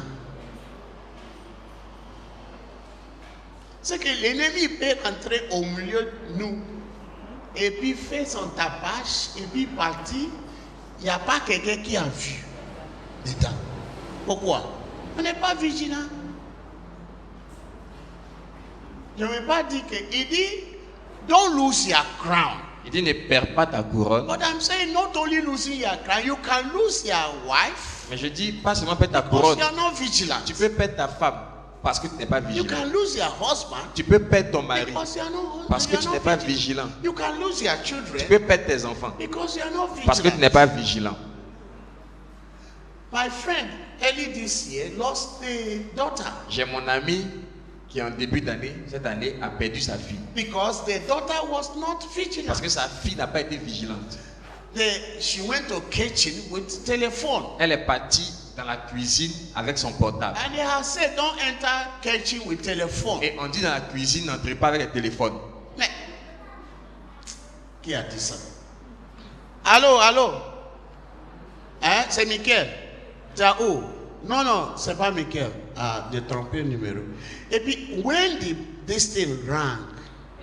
C'est que l'ennemi peut entrer au milieu de nous et puis faire son tapage et puis partir. Il n'y a pas quelqu'un qui a vu dedans. Pourquoi? On n'est pas vigilant. Je ne veux pas dire que. Il dit, don't lose your crown. Il dit ne perds pas ta couronne. But I'm saying not only losing your crown, you can lose your wife. Mais je dis pas seulement perdre ta Because couronne. you are not vigilant. Tu peux perdre ta femme parce que tu n'es pas You vigilant. can lose your husband. Tu peux perdre ton mari Because you are not, parce que you tu are n'es not pas vigilant. vigilant. You can lose your Tu children peux perdre tes enfants because you are not parce que tu n'es vigilant. pas vigilant. My friend, early this year, lost a daughter J'ai mon ami qui en début d'année, cette année, a perdu sa fille. because the daughter was not Parce vigilant. que sa fille n'a pas été vigilante. She went to kitchen with telephone. Elle est partie dans la cuisine avec son portable. And they have said, don't enter kitchen with telephone. Et on dit dans la cuisine, n'entrez pas avec le téléphone. Mais, qui a dit ça? Allô, allô? Hein, c'est Michael. Tu as où? Non, non, c'est pas Michael. Ah, de tromper le numéro. Et puis, when this thing rang,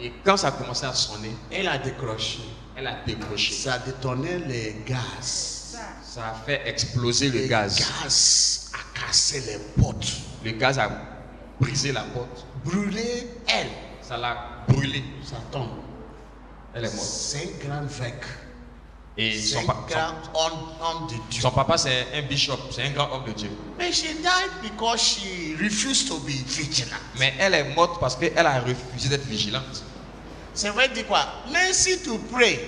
Et quand ça a commencé à sonner, elle a décroché. elle a décroché. Ça a détonné les gaz. Ça a fait exploser le Le gaz. gaz a cassé les portes. Le gaz a brisé la porte. Brûlé elle. Ça l'a brûlée. Ça tombe. Elle est morte. C'est un grand vec. Et C'est son, un pa- grand homme de Dieu. son papa, c'est un bishop, c'est un grand homme de Dieu. But she died because she refused to be vigilant. Mais elle est morte parce qu'elle a refusé d'être vigilante. Ça veut dire quoi? Mercy to pray.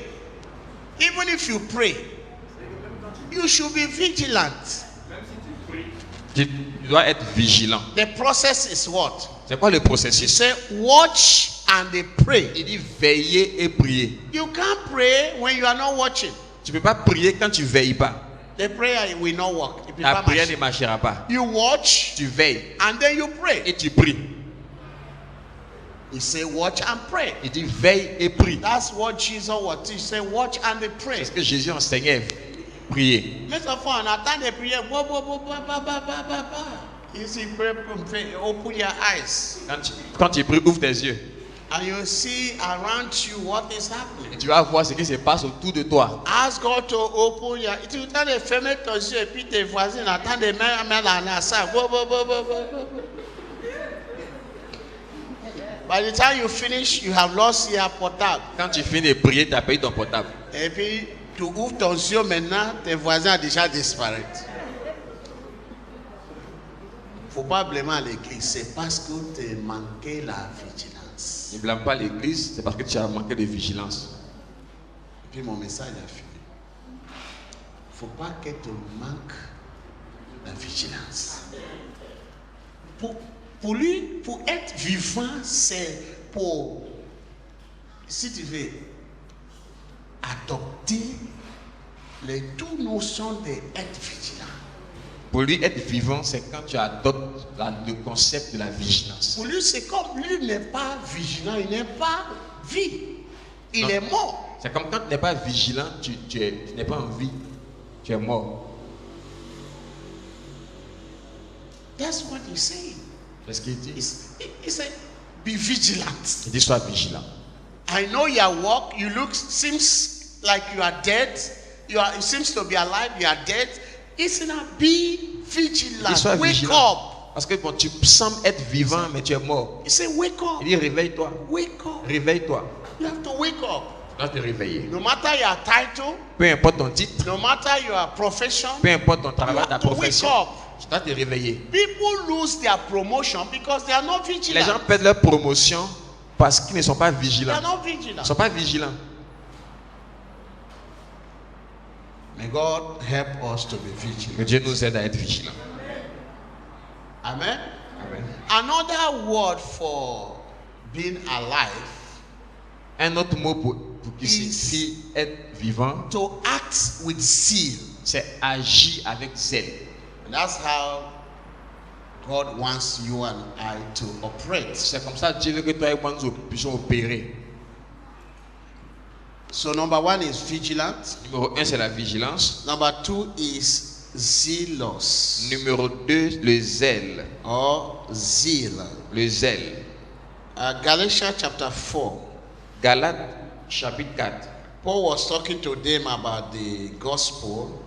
Even if you pray, you should be vigilant. Tu dois être vigilant. The process is what? C'est quoi le He processus? said, watch and they pray. Il dit veiller et prier. You can't pray when you are not watching. Tu ne peux pas prier quand tu ne veilles pas. The prayer will not work. It will La not prière marcher. ne marchera pas. You watch Tu veilles and then you pray. et tu pries. He said, watch and pray. Il dit veille et prie. That's what Jesus was teaching. He said, watch and they pray. C'est ce que Jésus enseignait. Prier. Mais ça fait on attend des prières. Ici, pray, open your eyes. Quand tu pries, ouvre tes yeux. And you see around you what is Et happening. tu vas voir ce qui se passe autour de toi. Ask God to open your. Tu attends de fermer tes yeux et puis tes voisins attendent de mettre la ça. By the time you finish, you have lost your portable. Quand tu finis de prier, tu as payé ton portable. Et puis, tu ouvres ton yeux maintenant, tes voisins ont déjà disparu. Il ne faut pas blâmer l'église, c'est parce que tu as manqué la vigilance. Ne blâme pas l'église, c'est parce que tu as manqué de vigilance. Et puis mon message a fini. Il ne faut pas que tu manques la vigilance. Pour lui, pour être vivant, c'est pour, si tu veux, adopter les deux notions d'être vigilant. Pour lui, être vivant, c'est quand tu adoptes le concept de la vigilance. Pour lui, c'est comme lui n'est pas vigilant, il n'est pas vie, il Non. est mort. C'est comme quand tu n'es pas vigilant, tu n'es pas en vie, tu es mort. That's what he's saying. C'est ce qu'il dit. He said, be vigilant. Il dit sois vigilant. I know your walk, you look, seems like you are dead. It seems to be alive, you are dead. It's not be vigilant. Il dit sois Wake vigilant. up. Parce que bon, tu sembles être vivant, mais tu es mort. He said, wake up. Il dit réveille-toi. Wake up. Réveille-toi. You have to wake up. Tu dois te réveiller. No matter your title, Peu importe ton titre, no matter your profession, peu importe ton you travail, ta have to wake profession, up. Tu dois te réveiller. People lose their promotion because they are not Les gens vigilant. perdent leur promotion parce qu'ils ne sont pas They are vigilants. not Ils vigilant. ne sont pas vigilants. May God help us to be Que vigilant. Dieu nous aide à être vigilants. Amen. Amen. Another word for being alive, Un autre mot pour qui signifie être vivant, to act with zeal. c'est agir avec zèle. And that's how God wants you and I to operate. C'est comme ça que Dieu veut que toi et moi nous puissions opérer. So number 1 is vigilant. Numéro 1, c'est la vigilance. Number 2 is zealous Numéro 2, le zèle. or zeal. Le zèle. Galatians chapter 4. Galates chapitre 4. Paul was talking to them about the gospel,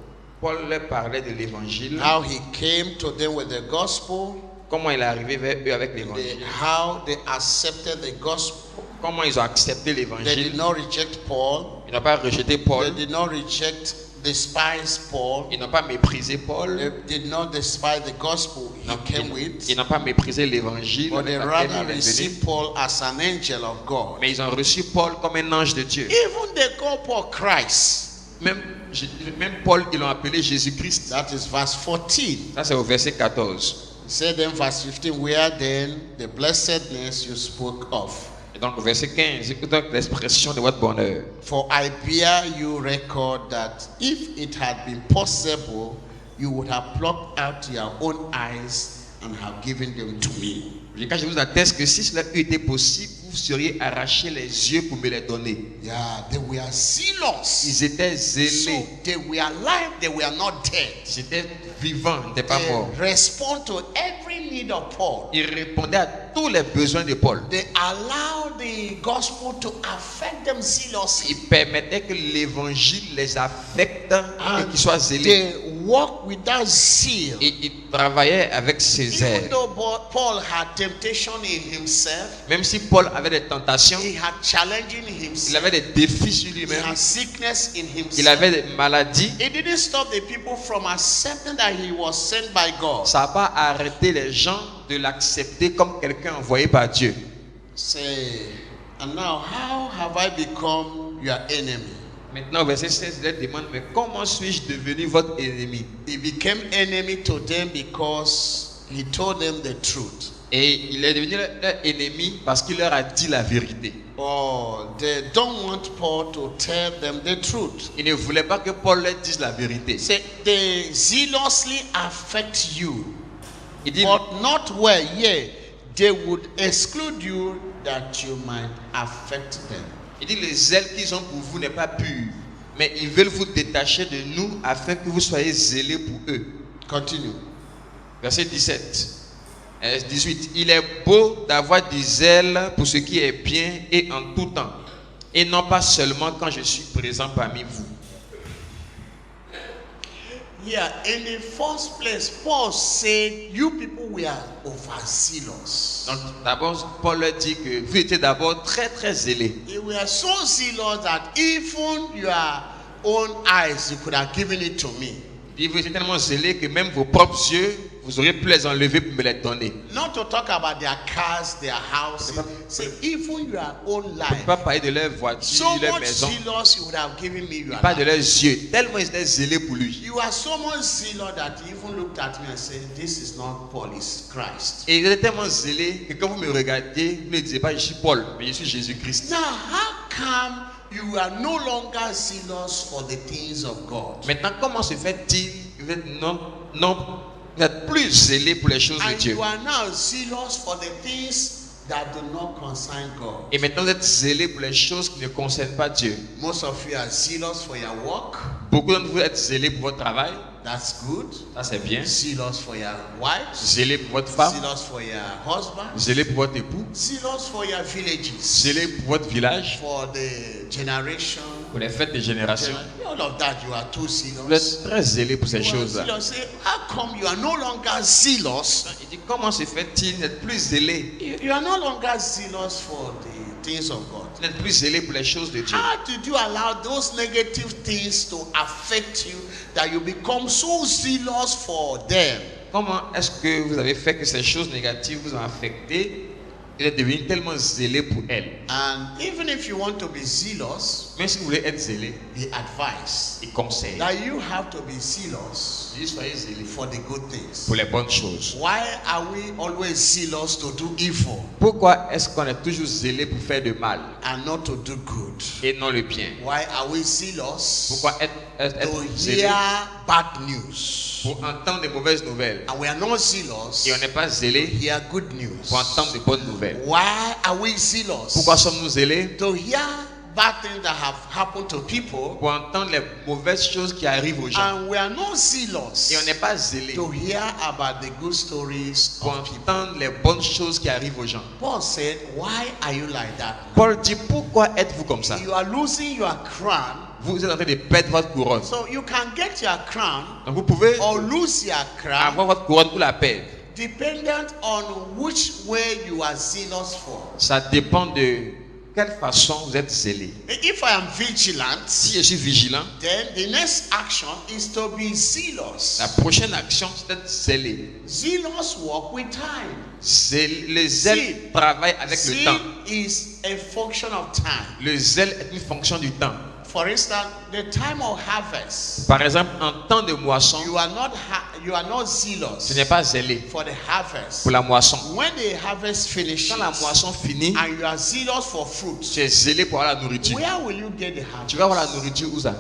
Paul leur parlait de l'évangile. how he came to them with the gospel, Comment il est arrivé vers eux avec l'évangile. how they accepted the gospel. Comment ils ont accepté They did l'évangile. not reject Paul. Ils n'ont pas rejeté They Paul. did not reject, despise Paul. Ils n'ont pas méprisé Paul. They did not despise the gospel he Non, came ils with, n'ont pas méprisé l'évangile. but they avec lequel rather il est venu. received Paul as an angel of God. Mais ils ont reçu Paul comme un ange de Dieu. Even they call Paul Christ. Même Paul, ils l'ont appelé Jésus-Christ. That is verse 14. Ça, c'est au verset 14. He said in verse 15, where then the blessedness you spoke of. Et donc, au verset 15, écoute donc l'expression de votre bonheur. For I bear you record that if it had been possible, you would have plucked out your own eyes and have given them to me. Quand je vous atteste que si cela eût été possible, vous seriez arraché les yeux pour me les donner. Yeah, they were zealous. Ils étaient So zélés. they were alive, they were not dead. Ils étaient vivants, ils n'étaient pas morts. They respond to every need of Paul. Ils répondaient à tous les besoins de Paul. They allow the gospel to affect them zealously. Ils permettaient que l'évangile les affecte et qu'ils soient zélés. They walk with that zeal. Et ils travaillaient avec ces Even ailes. though Paul had temptation in himself, Même si Paul avait des tentations, he had challenging il himself, avait des défis sur he lui-même, had sickness in il himself. avait des maladies. It didn't stop the people from accepting that he was sent by God. Ça n'a pas arrêté les gens de l'accepter comme quelqu'un envoyé par Dieu. Say, and now how have I become your enemy? Maintenant, au verset 16, il leur demande, mais comment suis-je devenu votre ennemi? He became enemy to them because he told them the truth. Et il est devenu leur ennemi parce qu'il leur a dit la vérité. Oh, they don't want Paul to tell them the truth. Il ne voulait pas que Paul leur dise la vérité. Say, they zealously affect you, Il dit, but not well. Yeah, they would exclude you that you might affect them. les zèles qu'ils ont pour vous n'est pas pur, mais ils veulent vous détacher de nous afin que vous soyez zélés pour eux. Continue. Verset 18. Il est beau d'avoir du zèle pour ce qui est bien et en tout temps, et non pas seulement quand je suis présent parmi vous. Yeah, in the first place, Paul said, you people were overzealous. Donc d'abord, Paul leur dit que vous étiez d'abord très très zélés. You were so zealous that even your own eyes, you could have given it to me. Il dit, vous étiez tellement zélés que même vos propres yeux, vous auriez pu les enlever pour me les donner. Not to talk about their cars, their houses. Say, even your own Je ne life. peux pas parler de leur voiture, So leur much maison. zealous, you would have given me your Pas de life. leurs yeux, tellement ils étaient zélés pour lui. You are so much zealous that you even looked at me and said, this is not Paul, it's Christ. Et ils étaient tellement zélés que quand vous me regardiez, vous ne disiez pas je suis Paul, mais je suis Jésus-Christ. Now, how come you are no longer zealous for the things of God? Maintenant, comment se fait-il que vous êtes vous êtes plus zélés pour les choses de And Dieu? you are now zealous for the things that do not concern God. Et maintenant, vous êtes zélés pour les choses qui ne concernent pas Dieu. Most of you are zealous for your work. Beaucoup d'entre vous êtes zélés pour votre travail. That's good. Ça, c'est bien. Zealous for your wife. Zélés pour votre femme. Zealous for your husband. Zélés pour votre époux. Zealous for your villages. Zélés pour votre village. For the generation. Pour les fêtes des générations. All of that, you are too Vous zealous. êtes très zélés pour ces You are choses-là. zealous. Say, how come you are no longer zealous? Il dit, comment se fait-il d'être plus zélés? You are no longer zealous for the things of God. D'être plus zélés pour les choses de Dieu. How did you allow those negative things to affect you that you become so zealous for them? comment est-ce que vous avez fait que ces choses négatives vous ont affecté et êtes devenu tellement zélé pour elles? And even if you want to be zealous, Même si vous voulez être zélé, he advised il conseille. that you have to be zealous Soyez zélé for the good things. pour les bonnes choses. Why are we always zealous to do evil Pourquoi est-ce qu'on est toujours zélé pour faire de mal and not to do good? et non le bien? Why are we zealous Pourquoi être to zélé hear bad news? pour entendre des mauvaises nouvelles And we are not zealous et on n'est pas zélé to hear good news. pour entendre de bonnes nouvelles? Why are we zealous Pourquoi sommes-nous zélés to hear bad things that have happened to people? pour entendre les mauvaises choses qui arrivent aux gens? And we are not zealous Et on n'est pas zélé to hear about the good stories pour of people. entendre les bonnes choses qui arrivent aux gens. Paul said, why are you like that? Paul dit, pourquoi êtes-vous comme ça? You are losing your crown, Vous êtes en train de perdre votre couronne. so you can get your crown Donc vous pouvez or lose your crown avoir votre couronne ou la perdre. dependent on which way you are zealous for. Ça dépend de quelle façon vous êtes zélé. If I am vigilant, Si je suis vigilant, then the next action is to be zealous. la prochaine action, c'est d'être zélé. Zealous walk with time. Le zèle travaille avec le Zeal temps. is a function of time. Le zèle est une fonction du temps. For instance, the time of harvest, Par exemple, en temps de moisson, you are not zealous ce n'est pas zélé for the harvest. pour la moisson. When the harvest finishes Quand la moisson finit, and you are zealous for fruit, tu es zélé pour avoir la nourriture. where will you get the Tu vas avoir harvest? la nourriture où ça?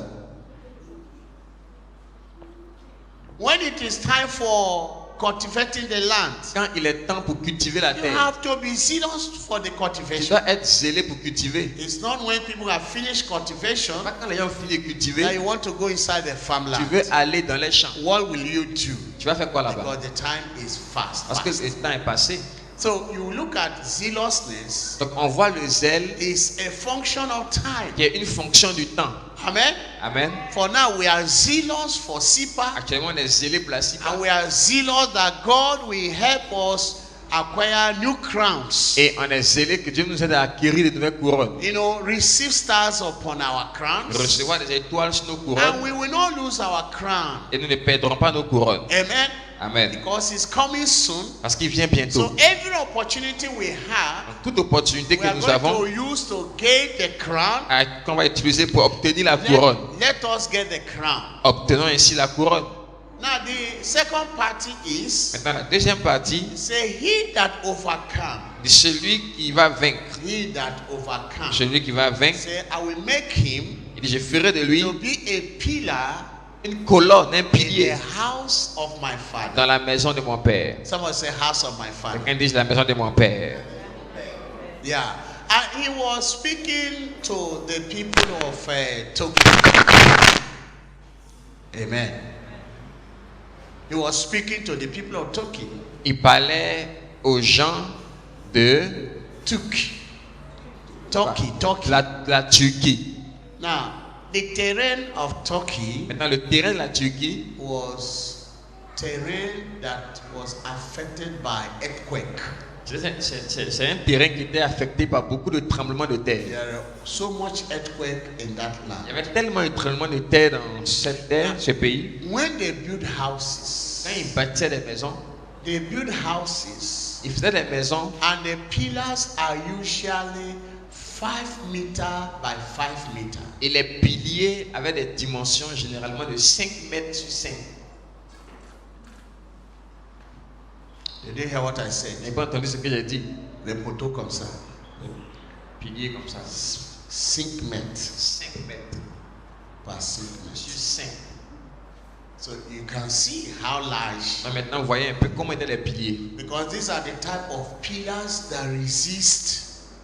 When it is time for cultivating the land, Quand il est temps pour cultiver la you terre, have to be zealous for the tu cultivation. dois être zélé pour cultiver. It's not when people have finished cultivation Pas quand les gens ont fini de that cultiver, you want to go inside the tu farmland. veux aller dans les champs. What will you do? Tu vas faire quoi là-bas? Because the time is fast. Parce que fast. le temps est passé. So you look at zealousness Donc on voit le zèle is a function of time. qui est une fonction du temps. Amen. Amen. For now we are zealous for SIPA, Actuellement, on est zélé pour la CIPA. and we are zealous that God will help us acquire new crowns. Et on est zélé que Dieu nous aide à acquérir de nouvelles couronnes. You know, receive stars upon our crowns, Recevoir des étoiles sur nos and couronnes. we will not lose our crown. Et nous ne perdrons pas nos couronnes. Amen. Amen. Because it's coming soon. Parce qu'il vient bientôt. So every opportunity we have, Donc, toute opportunité we que are nous going avons, to use to gain the crown. qu'on va utiliser pour obtenir la couronne. Let us get the crown. Obtenons ainsi la couronne. Now the second party is, Maintenant, la deuxième partie, say, he that overcome, c'est celui qui va vaincre. he that overcome. Celui qui va vaincre, Say, I will make him il dit, je ferai de lui to be a pillar une colonne, un in the pilier house of my father. dans la maison de mon père. Someone say, house of my father. Quelqu'un dit la maison de mon père. Yeah. And he was speaking to the people of Turkey. Amen. He was speaking to the people of Turkey. Il parlait aux gens de Turkey. Turkey. la Turquie. Now, the terrain of Turkey Maintenant, le terrain de la Turquie was terrain that was affected by earthquake. c'est un terrain qui était affecté par beaucoup de tremblements de terre. There are so much earthquake in that Il y land. avait tellement de tremblements de terre dans cette terre, ce pays. When they build houses, Quand ils bâtissaient des maisons, they build houses ils faisaient des maisons and the pillars are usually 5 meter by 5 meter. et les piliers avaient des dimensions généralement de 5 mètres sur 5. Did you hear what I Vous said? n'avez pas entendu ce que j'ai dit? Les poteaux comme ça. Piliers comme ça. 5 mètres 5 mètres par 5 sur mètres. 5. So you can see how large. Donc maintenant, vous voyez un peu comment étaient les piliers. Because these are the type of pillars that resist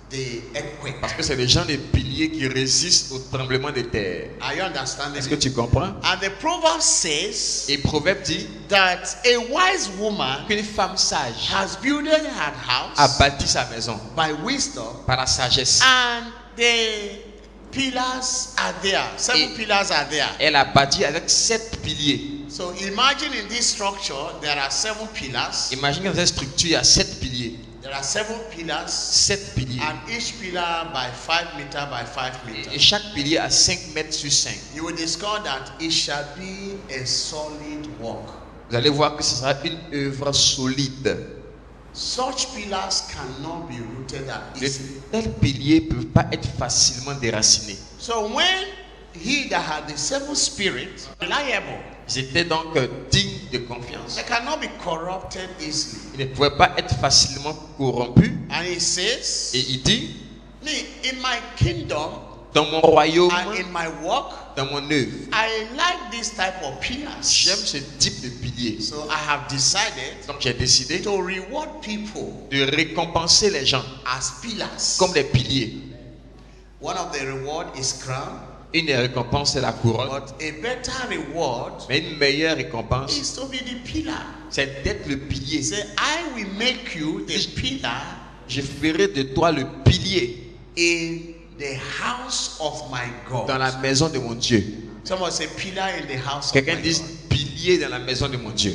the earthquake. Parce que c'est les gens des piliers qui résistent au tremblement de terre. Are you understanding? Est-ce que it? tu comprends? And the proverb says Et Proverbe dit that a wise woman qu'une femme sage has built her a house bâti sa maison by wisdom, par la sagesse. and the pillars are there. 7 pillars are there. Elle a bâti avec 7 piliers. So imagine in this structure there are 7 pillars. Imagine dans cette structure, il y a 7 piliers. There are 7 pillars, 7 piliers. and each pillar by 5 meter by 5 meter. Et chaque pilier a 5 mètres sur 5. You will discover that it shall be a solid work. vous allez voir que ce sera une œuvre solide. Such pillars cannot be rooted at De easily. tels piliers ne peuvent pas être facilement déracinés. So when he that had the seven spirits, reliable, Ils étaient donc dignes de confiance. they cannot be corrupted easily. Ils ne pouvaient pas être facilement corrompus. And he says, Et il dit, me, in my kingdom dans mon royaume, and in my work, dans mon œuvre, I like this type of pillars. j'aime ce type de pilier. So I have decided Donc j'ai décidé to reward people de récompenser les gens as pillars. comme des piliers. One of the reward is crown, Une des récompenses, c'est la couronne. but a better reward Mais une meilleure récompense, is to be the pillar. c'est d'être le pilier. Say, I will make you the pillar Je ferai de toi le pilier in the house of my God. dans la maison de mon Dieu. Someone say pillar in the house of Quelqu'un my dit God. pilier dans la maison de mon Dieu.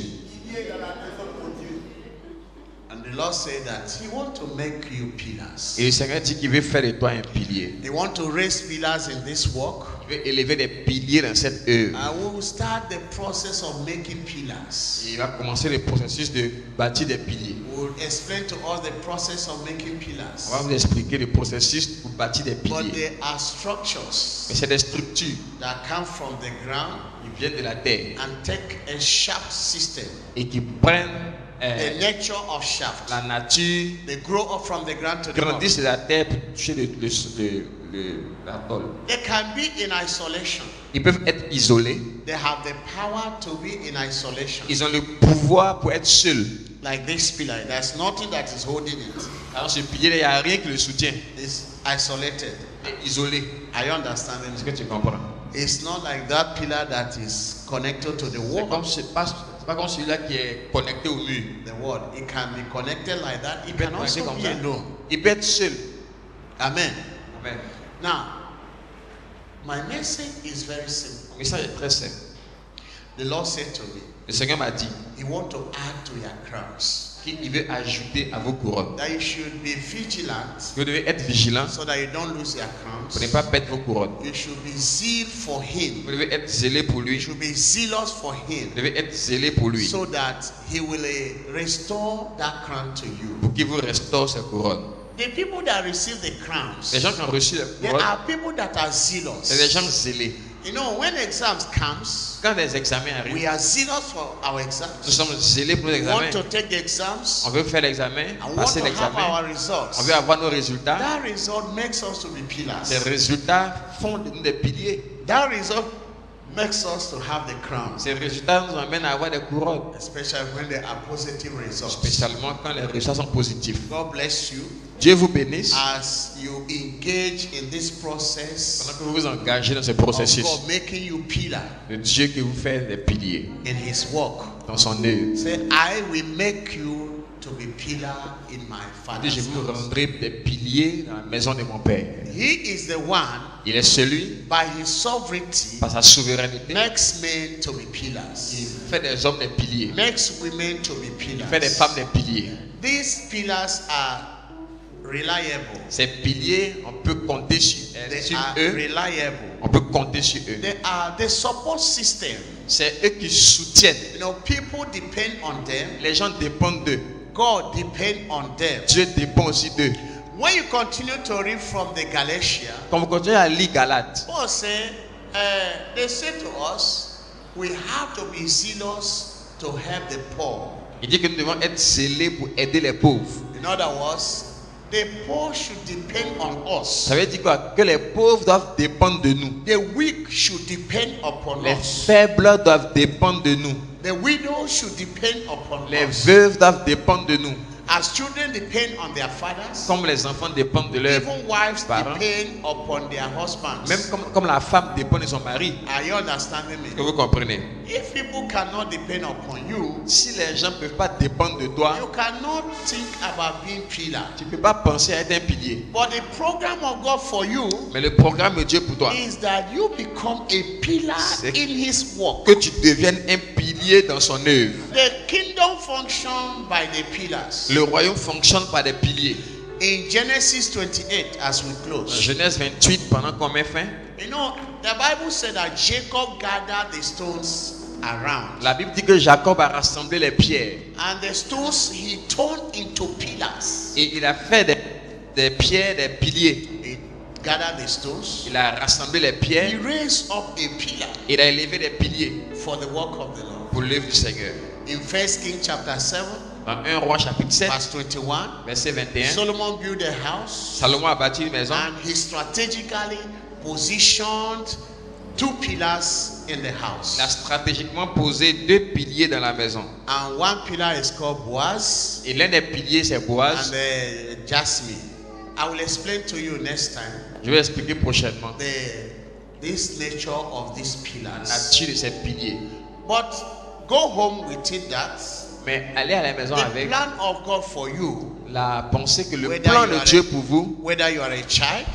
And the Lord said that He wants to make you pillars. Et le Seigneur dit qu'il veut faire de toi un pilier. He wants to raise pillars in this work. Il veut élever des piliers dans cette œuvre. And we will start the process of making pillars. Et il va commencer le processus de bâtir des piliers. We'll explain to us the process of making On va pillars. vous expliquer le processus pour bâtir des But piliers. there are structures Mais c'est des structures that come from the ground qui viennent de la terre and take a shaft system. et qui prennent The nature of shaft. la nature, They grow up from the ground to the bottom. grandissent de la terre pour toucher la tôle. They can be in isolation. Ils peuvent être isolés. They have the power to be in isolation. Ils ont le pouvoir pour être seuls. Like this pillar. There's nothing that is holding it. Alors ce pilier, il n'y a rien qui le soutient. It's isolated. Il est isolé. Are you understanding Est-ce me? que tu comprends? It's not like that pillar that is connected to the wall. C'est pas comme celui-là qui est connecté au mur. The wall. It can be connected like that. It Il peut être can connecté also comme be ça. alone. Il peut être seul. Amen. Amen. Now, my message is very simple. Le message est très simple. The Lord said to me, Le Seigneur m'a dit He wants to add to your crowns. qu'il veut ajouter à vos couronnes. That you should be vigilant Vous devez être vigilant so that you don't lose your pour ne crowns. pas perdre vos couronnes. You should be zeal for Him. Vous devez être zélé pour You lui. should be zealous for Him Vous devez être zélé pour lui. so that He will restore that crown to you. Pour qu'il vous restaure ses couronnes. The people that receive the crowns, Les gens qui ont reçu les they couronnes, are people that are c'est zealous. des gens zélés. You know, when exams comes, Quand les examens we arrivent, are zealous for our nous exams. sommes zélés pour les We want examens. to take the exams. On veut faire l'examen, I want passer to have l'examen. our On results. veut avoir nos résultats. That result makes us to be pillars. Ces résultats font de nous des piliers. That result makes us to have the crowns, Ces résultats nous amènent à avoir des couronnes. especially when they are positive results. Spécialement quand les résultats sont positifs. God bless you Dieu vous bénisse as you engage in this process pendant que vous vous engagez dans ce of processus God making you pillar de Dieu qui vous fait des piliers in His work. dans son œuvre. Say, I will make you to be pillar in my Et je Father's vous house. rendrai des piliers dans la maison de mon Père. He is the one, Il est celui, by His sovereignty, par sa souveraineté, makes men to be qui pillars, fait des hommes des piliers. makes women to be Il fait des pillars. femmes des piliers. These pillars are reliable. Ces piliers, on peut compter sur They are eux. reliable. On peut compter sur eux. They are the support system. C'est eux qui soutiennent. You know, people depend on them. Les gens dépendent d'eux. God depend on them. Dieu dépend aussi d'eux. When you continue to read from the Galatia, Quand vous continuez à lire Galates, Paul said, they say to us, we have to be zealous to help the poor. il dit que nous devons être zélés pour aider les pauvres. In other words, the poor should depend on us. Ça veut dire quoi? Que les pauvres doivent dépendre de nous. The weak should depend upon Les us. faibles doivent dépendre de nous. The widow should depend upon Les us. veuves doivent dépendre de nous. As children depend on their fathers, Comme les enfants dépendent de leurs even wives parents. depend upon their husbands. Même comme la femme dépend de son mari. Are you understanding Que me? vous comprenez? If people cannot depend upon you, Si les gens ne peuvent pas dépendre de toi, you cannot think about being pillar. tu ne peux pas penser à être un pilier. But the program of God for you Mais le programme de Dieu pour toi, is that you become a pillar C'est- in His work. que tu deviennes un pilier dans son œuvre. The kingdom function by the pillars. Le royaume fonctionne par des piliers. In Genesis 28, as we Dans close, Genèse 28, pendant qu'on met fin, you know, the Bible said that Jacob gathered the stones around. La Bible dit que Jacob a rassemblé les pierres And the stones he turned into pillars. et il a fait des pierres, des piliers. He gathered the stones. Il a rassemblé les He pierres. raised up a pillar Il a élevé des piliers for the work of the Lord. pour l'œuvre du Seigneur. In 1 Kings chapter 7, Dans 1 Roi chapitre 7, verse 21, verset 21, Solomon built a house Salomon a bâti une maison and he strategically positioned 2 pillars in the Il a house. stratégiquement posé 2 piliers dans la maison. And one pillar is called Boaz Et l'un des piliers, c'est Boaz. and Jasmine. I will explain to you next time Je vais expliquer prochainement this nature of these la pillars. nature de ces piliers. But go home with it that Mais allez à la maison the avec plan of God for you, la pensée que le Whether plan you de are Dieu a- pour vous, whether you are a child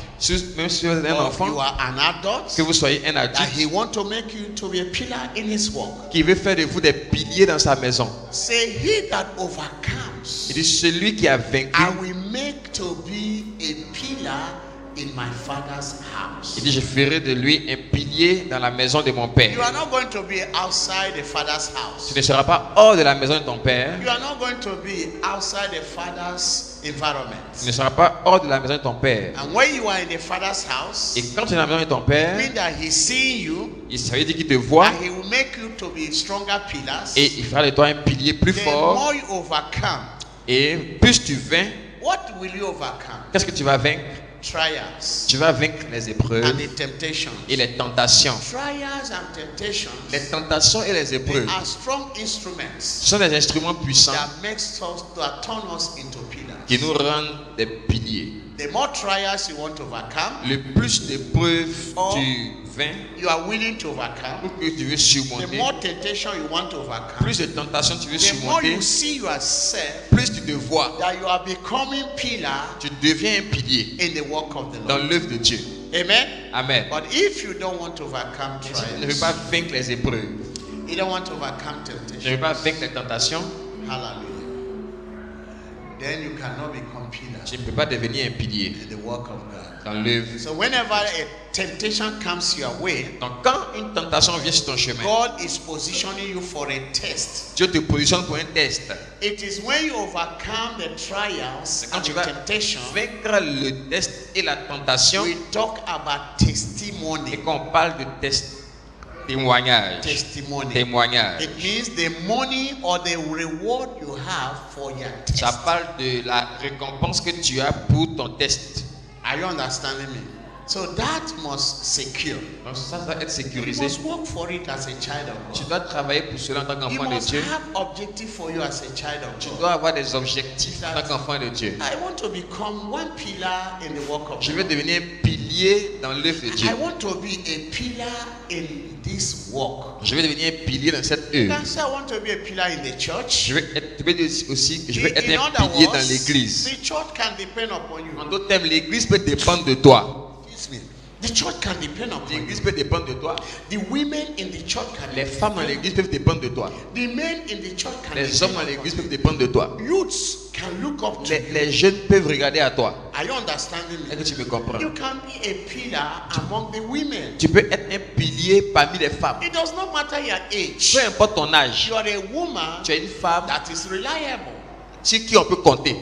même si vous êtes un or you enfant, are an adult, que vous soyez un that He adulte, want to make you to be a pillar in His work. qui veut faire de vous des piliers dans sa maison. Say, He that overcomes, Il dit celui qui a vaincu, I will make to be a pillar in my Father's house. il dit je ferai de lui un pilier dans la maison de mon You père. are not going to be outside the Father's house. Tu ne seras pas hors de la maison de ton père. You are not going to be outside the Father's Tu ne environment. seras pas hors de la maison de ton père. And when you are in the Father's house, Et quand tu es dans la maison de ton it père, means that He's seeing you ça veut dire qu'il te voit and He will make you to be stronger pillars. et il fera de toi un pilier plus The fort. more you overcome, Et plus tu vains, what will you overcome? qu'est-ce que tu vas vaincre? Trials Tu vas vaincre les épreuves and the temptations. et les tentations. Trials and temptations, Les tentations et les they épreuves are strong instruments sont des instruments puissants that turn us into pillars. qui nous rendent des piliers. The more trials you want to overcome, Le plus d'épreuves tu vains you are willing to overcome. ou que tu veux The surmonter, more temptation you want to overcome, plus de tentations tu veux the more surmonter, you see yourself plus tu te vois, that you are becoming pillar tu deviens un pilier in the work of the dans Lord. l'œuvre de Dieu. Amen. Amen. But if you don't want to overcome Si tu ne veux trials, pas vaincre les épreuves, you don't want to overcome tu ne temptation, veux pas vaincre les tentations, hallelujah, then you cannot become pillar tu ne peux pas devenir un pilier in the work of God. dans l'œuvre. So whenever a temptation comes your way, Donc quand une tentation vient sur ton chemin, God is positioning you for a test. Dieu te positionne pour un test. It is when you overcome the trials Quand and tu the vas temptation, vaincre le test et la tentation, we talk about testimony. et qu'on parle de témoignage. Testimony. Témoignage. It means the money or the reward you have for your test. Ça parle de la récompense que tu as pour ton test. Are you understanding me? So that must secure. Donc ça doit être You sécurisé. must work for it as a child of Tu God. dois travailler pour cela en tant You qu'enfant de must Dieu. have objective for you as a child of Tu God. dois avoir des objectifs en tant qu'enfant de Dieu. I want to become one pillar in the work of Je God. veux devenir un pilier dans l'œuvre de Dieu. I want to be a pillar in this work. Je veux devenir un pilier dans cette You œuvre. can say I want to be a pillar in the church. Tu peux dire aussi que je veux être In un other pilier dans words, l'église. the church can depend upon you. En d'autres termes, l'église peut dépendre de toi. Excuse me. The church can depend upon you. L'église peut dépendre de toi. The women in the church can Les femmes dans l'église peuvent dépendre de toi. The men in the church can Les hommes depend dans upon l'église you. peuvent dépendre de toi. Youths can look up to you. Les jeunes peuvent regarder à toi. Are you understanding Est-ce me? que tu me comprends? You can be a pillar among the women. Tu peux être un pilier parmi les femmes. It does not matter your age. Peu importe ton âge. You are a woman Tu es une femme that is reliable. sur qui on peut compter.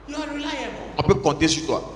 You are reliable. On peut compter sur toi.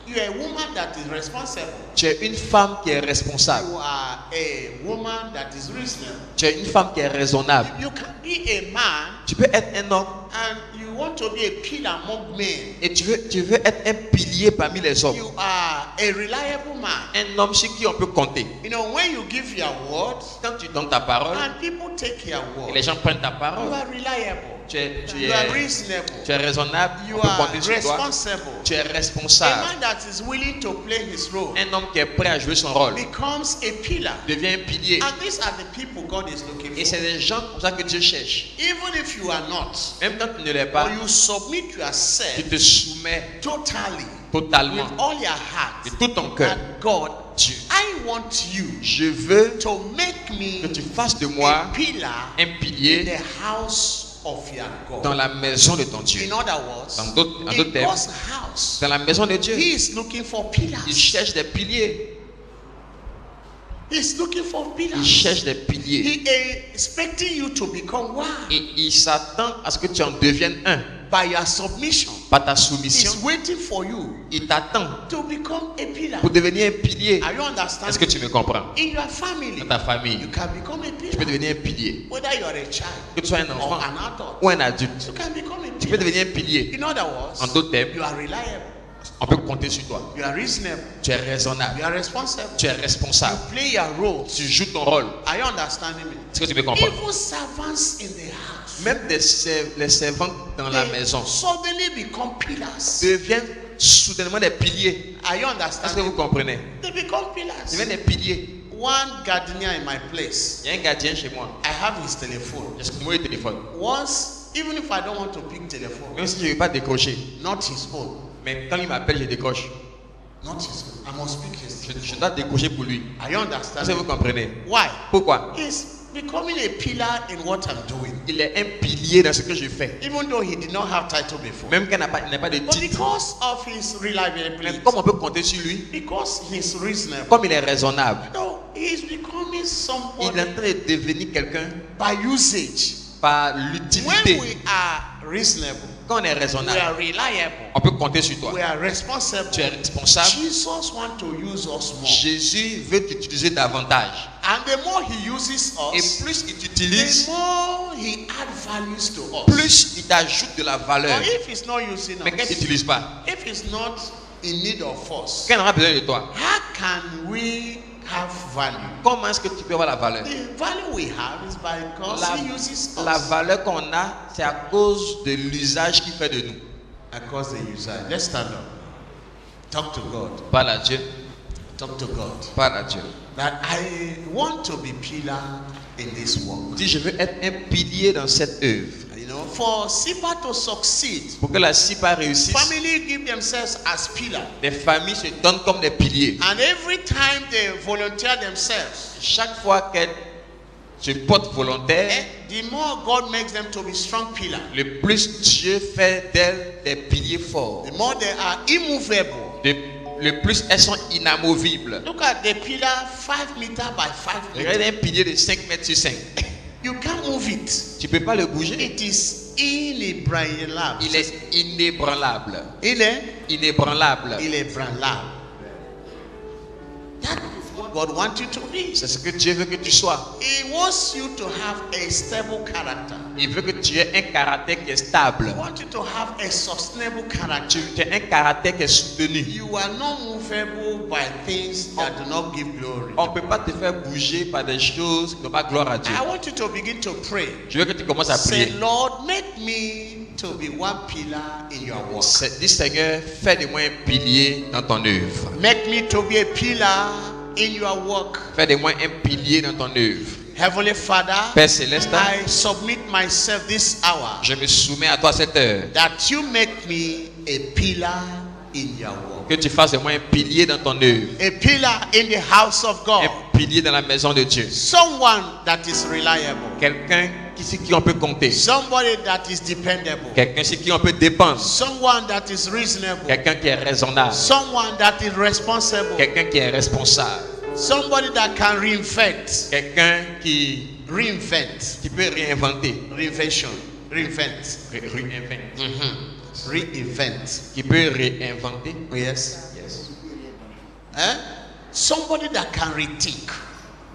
You are a woman that is responsible. Tu es une femme qui est responsable. You are a woman that is reasonable. Tu es une femme qui est raisonnable. You can be a man Tu peux être un homme and you want to be a pillar among men. et tu veux être un pilier parmi les hommes. You are a reliable man. Un homme sur qui on peut compter. You know, when you give your word Quand tu donnes ta parole and people take your et word, les gens prennent ta you parole, are reliable. tu You are es reasonable. raisonnable, You on peut are compter sur toi. responsible. Tu es A responsable. man that is willing to play his role Un homme qui est prêt à jouer son rôle becomes a pillar. devient un pilier. And these are the people God is looking Et c'est for. des gens comme ça que Dieu cherche. Even if you are not, Même quand tu ne l'es pas, or you submit tu yourself te soumets totally totalement with all your heart de tout ton cœur. that God, Dieu, I want you je veux to make que me tu fasses de a moi pillar un in pilier the house of your dans God. la maison de ton Dieu. In other words, En d'autres in termes, God's house, dans la maison de Dieu, He is looking for il pillars. cherche des piliers. He's looking for Il pillars. cherche des piliers. He is expecting you to become one Et il s'attend à ce que tu en deviennes un by your submission. par ta soumission. He's waiting for you Il t'attend to become a pillar. pour devenir un pilier. Are you understanding? Est-ce que tu me comprends? In your family, Dans ta famille, you can become a tu peux pillar. devenir un pilier. Whether you are a child Que tu sois un or enfant an adult, ou un adulte, you can become a tu peux pillar. devenir un pilier. In other words, En d'autres termes, you are reliable, on peut compter sur toi. you are reasonable, Tu es raisonnable. you are responsible. Tu es responsable. Play your role. Tu joues ton rôle. Are you understanding me? Est-ce que tu me comprends? Even servants in the house, Même les servantes dans la they maison suddenly become pillars. deviennent soudainement des piliers. Are you Est-ce que understanding? vous comprenez? They become Ils pillars. deviennent des piliers. One gardener in my place, Il y a un gardien chez moi. I have his telephone. J'ai son numéro de téléphone. Once, even if I don't want to pick telephone, Même si je ne veux pas décrocher. not his own, Mais quand il m'appelle, je décroche. not his own. I must pick his Je telephone. dois décrocher pour lui. Are you Est-ce que understanding? vous comprenez? Why? Pourquoi? He's becoming a pillar in what I'm doing. Il est un pilier dans ce que je fais. Even though he did not have title before. Même qu'il n'a pas de But titre. because of his Mais reliability, comme on peut compter sur lui, because he's reasonable, comme il est raisonnable, no, he's becoming il est somebody en train de devenir quelqu'un by usage. par When l'utilité. we are reasonable, Quand on est we raisonnable, are reliable, on peut compter sur toi. we are responsible. Tu es responsable. Jesus wants to use us more. Jésus veut t'utiliser davantage. And the more he uses Et us, plus il the t'utilise, more he adds values to us. plus il t'ajoute de la valeur. But if he's not using Mais quand il us, t'utilise pas, if he's not in need of us, quand il aura besoin de toi, how can we have value? comment est-ce que tu peux avoir la valeur? The value we have is because he uses La us. valeur qu'on a, c'est à cause de l'usage qu'il fait de nous. Because the user. Let's stand up. Talk to God. Parle à Dieu. Talk to God. Parle à Dieu. That I want to be pillar in this work. Dis, je veux être un pilier dans cette œuvre. You know, for SIPA to succeed, Pour que la CIPA réussisse, family give themselves as pillar. les familles se donnent comme des piliers. And every time they volunteer themselves, Chaque fois qu'elles se portent volontaires, the more God makes them to be strong pillar. le plus Dieu fait d'elles des piliers forts. The more they are immovable. Le plus elles sont inamovibles. Look at the pillar 5 meters by 5 Regarde meters. un pilier de 5 mètres sur 5. You can't move it. Tu ne peux pas le bouger. It is inébranlable. Il est inébranlable. Il est Inébranlable. inébranlable. That is what God wants you to be. C'est ce que Dieu veut que tu sois. He wants you to have a stable character. Il veut que tu aies un caractère qui est stable. He wants you to have a sustainable character. Tu aies un caractère qui est soutenu. You are not movable by things that do not give glory. On ne peut pas te faire bouger par des choses qui n'ont pas gloire à Dieu. I want you to begin to pray. Je veux que tu commences à Say, prier. Lord, make me to be one pillar in your work. Dis Seigneur, fais de moi un pilier dans ton œuvre. Make me to be a pillar in your work. Fais de moi un pilier dans ton œuvre. Heavenly Father, Père Céleste, I submit myself this hour je me soumets à toi cette heure. that you make me a pillar in your work. Que tu fasses de moi un pilier dans ton œuvre. A pillar in the house of God. Un pilier dans la maison de Dieu. Someone that is reliable. Quelqu'un sur qui on peut compter. Somebody that is dependable. Quelqu'un sur qui on peut dépendre. Someone that is reasonable. Quelqu'un qui est raisonnable. Someone that is responsible. Quelqu'un qui est responsable. Somebody that can reinvent. Quelqu'un qui peut réinventer. Reinvention. Reinvent. Reinvent. Qui peut réinventer. Yes. Yes. Somebody that can rethink.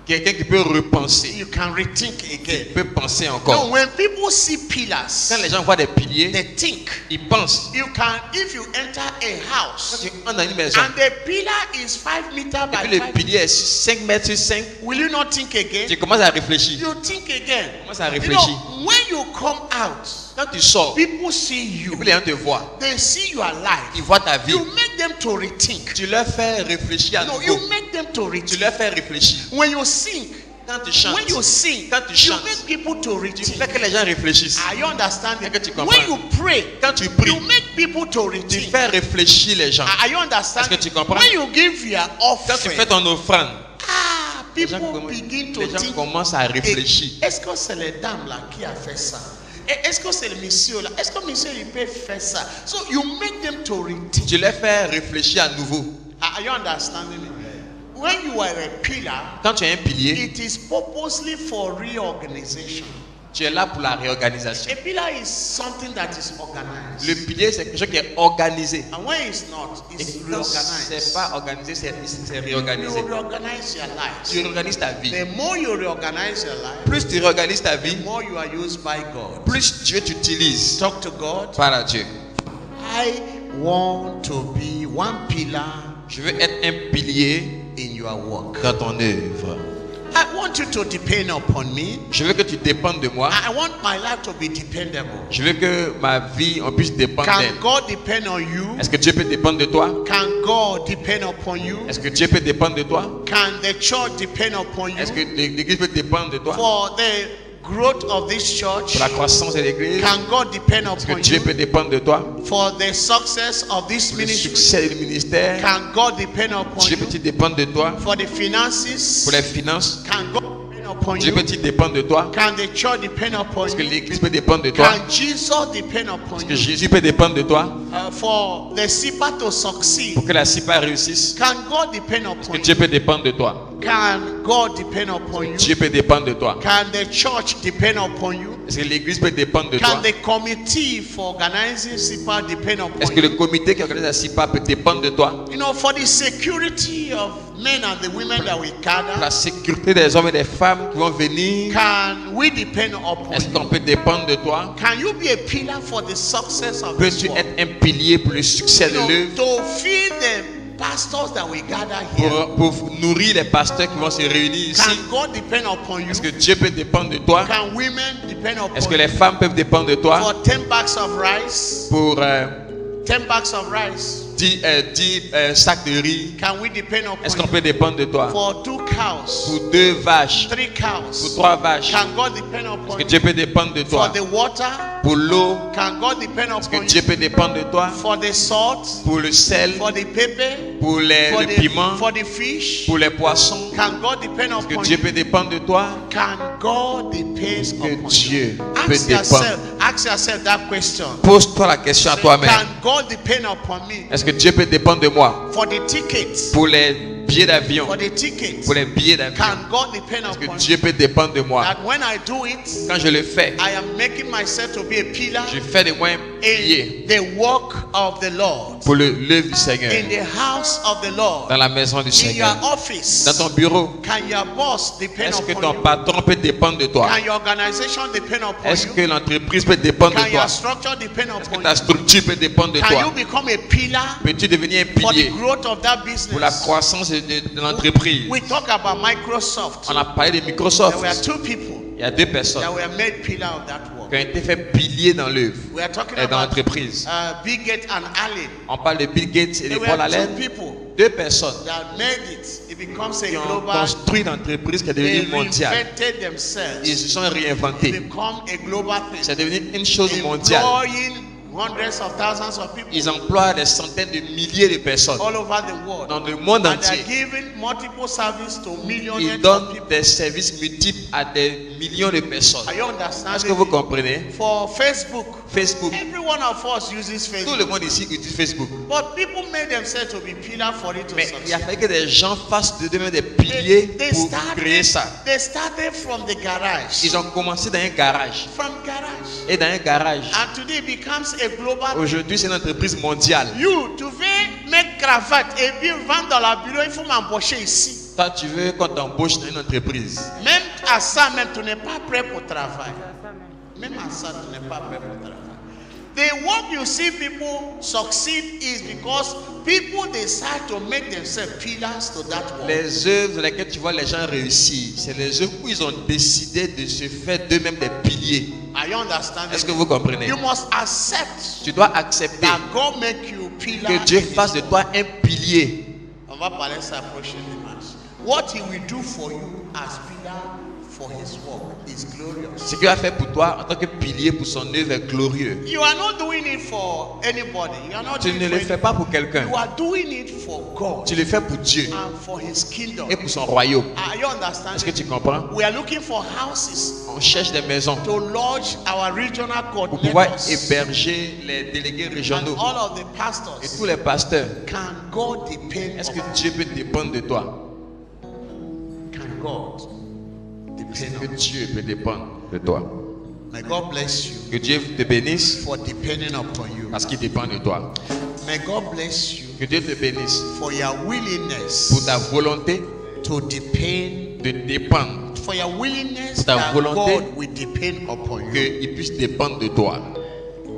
Quelqu'un qui peut repenser. You can rethink Qui again. peut penser No, encore. when people see pillars, Quand les gens voient des piliers, they think. ils pensent. You can, if you enter a Quand house tu entres dans une maison, and the pillar is 5 meters et by puis 5, le pilier est 5 mètres sur 5, will you not think again? tu commences à réfléchir. You think again. Commence à You réfléchir. know, when you come out, Quand tu sors, people see et you. puis les gens te voient. They see your life. Ils voient ta vie. You make them to rethink. Tu leur fais réfléchir à No, nouveau. you make them to Tu rethink. leur fais réfléchir. When you sing, Quand tu chantes, when you sing, quand tu you chantes, make people to tu rethink. fais que les gens réfléchissent. Are you understanding? Est-ce que tu comprends? When you pray, Quand tu pries, you make people to tu rethink. fais réfléchir les gens. Are you understanding? Est-ce que tu comprends? When you give your Quand tu offering, fais ton offrande, people les begin to gens think. commencent à réfléchir. Est-ce que c'est les dames là qui a fait ça? Est-ce que c'est le monsieur là? Est-ce que monsieur il peut faire ça? So you make them to rethink. Tu les fais réfléchir à nouveau. Are you understanding me? when you are a pillar, Quand tu es un pilier, it is purposely for reorganization. tu es là pour la réorganisation. A pillar is something that is organized. Le pilier, c'est quelque chose qui est organisé. And when it's not, Et it's quand c'est reorganized. pas organisé, c'est You réorganisé. reorganize your Tu life. réorganises ta vie. The more you reorganize your life, Plus tu réorganises ta the vie, more you are used by God. plus Dieu t'utilise. Talk to God. Parle à Dieu. I want to be one pillar Je veux être un pilier in your work. dans ton œuvre. I want you to depend upon me. Je veux que tu dépendes de moi. I want my life to be dependable. Je veux que ma vie, on puisse dépendre Can d'elle. God depend on you? Est-ce que Dieu peut dépendre de toi? Can God depend upon you? Est-ce que Dieu peut dépendre de toi? Can the church depend upon Est-ce que you? l'Église peut dépendre de toi? For the growth of this church, Pour la croissance de l'Église? can God depend Est-ce que upon Dieu you? peut dépendre de toi? For the success of this Pour le ministry, succès du ministère? can God depend upon Dieu you? peut-il dépendre de toi? For the finances, Pour les finances? can God depend upon Dieu you? peut-il dépendre de toi? Can the church depend upon Est-ce que you? l'Église peut dépendre de toi? Can Jesus depend upon Est-ce que you? Jésus peut dépendre de toi? For the SIPA to succeed, Pour que la CIPA réussisse? can God depend Est-ce que upon Dieu you? peut dépendre de toi? Can God depend upon you? Dieu peut dépendre de toi? Can the church depend upon you? Est-ce que l'Église peut dépendre de toi? Can the committee for organizing SIPA depend Est-ce upon que you? le comité qui organise la CIPA peut dépendre de toi? You know, for the security of men and the women that we Pour gather, la sécurité des hommes et des femmes qui vont venir, can we depend upon est-ce you? qu'on peut dépendre de toi? Can you be a pillar for the success of this Peux-tu work? être un pilier pour le succès de You know, l'œuvre? to feed the pastors that we gather here. Pour nourrir les pasteurs qui vont se réunir ici? Can God depend upon you? Est-ce que Dieu peut dépendre de toi? Can women depend Est-ce upon que you? les femmes peuvent dépendre de toi? For 10 bags of rice, Pour 10 bags of rice, 10 sacs de riz, can we depend est-ce upon qu'on you? peut dépendre de toi? For 2 cows, Pour 2 vaches, 3 pour cows, 3 vaches, can God depend est-ce upon que you? Dieu peut dépendre de For toi? the water, Pour l'eau, can God depend est-ce que upon Dieu you? peut dépendre de toi? For the salt, Pour le sel, for the pepper, pour for le piment, for the fish, pour les poissons, can God depend est-ce que upon Dieu you? peut dépendre de toi? Can God depend Est-ce que upon you? Dieu peut Ask yourself that question. Pose-toi la question à toi-même. Can God depend upon me? Est-ce que Dieu peut dépendre de moi? For the tickets, Pour les billets d'avion, for the tickets, pour les billets d'avion, can God depend est-ce que upon Dieu you? peut dépendre de moi? That when I do it, Quand je le fais, I am making myself to be a pillar je fais de moi un pilier in the work of the Lord, pour l'œuvre du Seigneur, in the house of the Lord, dans la maison du in Seigneur, your office. dans ton bureau. Can your boss depend Est-ce que upon ton you? patron peut dépendre de toi? Can your organization depend upon Est-ce you? que l'entreprise peut dépendre Can de toi? your structure depend Est-ce que upon ta you? structure peut dépendre de Can you toi? become a pillar Peux-tu devenir un for the pilier growth of that pour la business? croissance de l'entreprise? We talk about Microsoft. On a parlé de There Microsoft. were 2 people Il y a 2 personnes that were made pillar of that work. qui ont été fait pilier dans l'œuvre We are talking et dans about l'entreprise. Bill Gates and Allen. On parle de Bill Gates et de There Paul were 2 Allen. people 2 personnes that made it. It becomes a qui ont global. construit l'entreprise qui est They devenue mondiale. reinvented Ils themselves. se sont It réinventés. become a global thing. C'est devenu une chose mondiale. Employing hundreds of thousands of people Ils emploient des centaines de milliers de personnes all over the world. dans le monde And they're entier. giving multiple services to millions Ils of donnent people. des services multiples à des millions de personnes. Are you Est-ce que vous understanding? comprenez? For Facebook, Facebook. every one of us uses Tout le Facebook. monde ici utilise Facebook. But people made themselves to be pillar for it to Mais il a succeed. fallu que des gens fassent de eux des piliers pour créer ça. They started from the garage. Ils ont commencé dans un garage. From garage. Et dans un garage, And today it becomes a global. aujourd'hui, c'est une entreprise mondiale. You, tu veux mettre cravate et puis vendre dans la bureau, il faut m'embaucher ici. Toi, tu veux qu'on t'embauche dans une entreprise. Même à ça, même tu n'es pas prêt pour travailler. Même à ça, tu n'es pas prêt pour travailler. The work you see people succeed is because people decide to make themselves pillars to that work. Les œuvres dans lesquelles tu vois les gens réussir, c'est les œuvres où ils ont décidé de se faire d'eux-mêmes des piliers. Are you understanding? Est-ce que vous comprenez? You must accept Tu dois accepter that God make you pillar. que Dieu fasse de toi un pilier. On va parler de ça prochainement. What he will do for you as pillar for his work is glorious. Ce qu'il a fait pour toi en tant que pilier pour son œuvre est glorieux. You are not doing it for anybody. You are not Tu doing ne it le for fais pas pour quelqu'un. You are doing it for God Tu le fais pour Dieu and for his kingdom. et pour son royaume. Are you Est-ce que understanding? tu comprends? We are looking for houses On cherche des maisons to lodge our regional pour pouvoir coordinators héberger les délégués and régionaux all of the et pastors. tous les pasteurs. Can God depend Est-ce que on Dieu peut dépendre de toi? God depend Que on you. Dieu peut dépendre de toi. May God bless you Que Dieu te bénisse for depending upon you. parce qu'il dépend de toi. May God bless you Que Dieu te bénisse for your willingness pour ta volonté to depend, de dépendre, for your willingness Ta that volonté God will depend upon you. qu'il puisse dépendre de toi.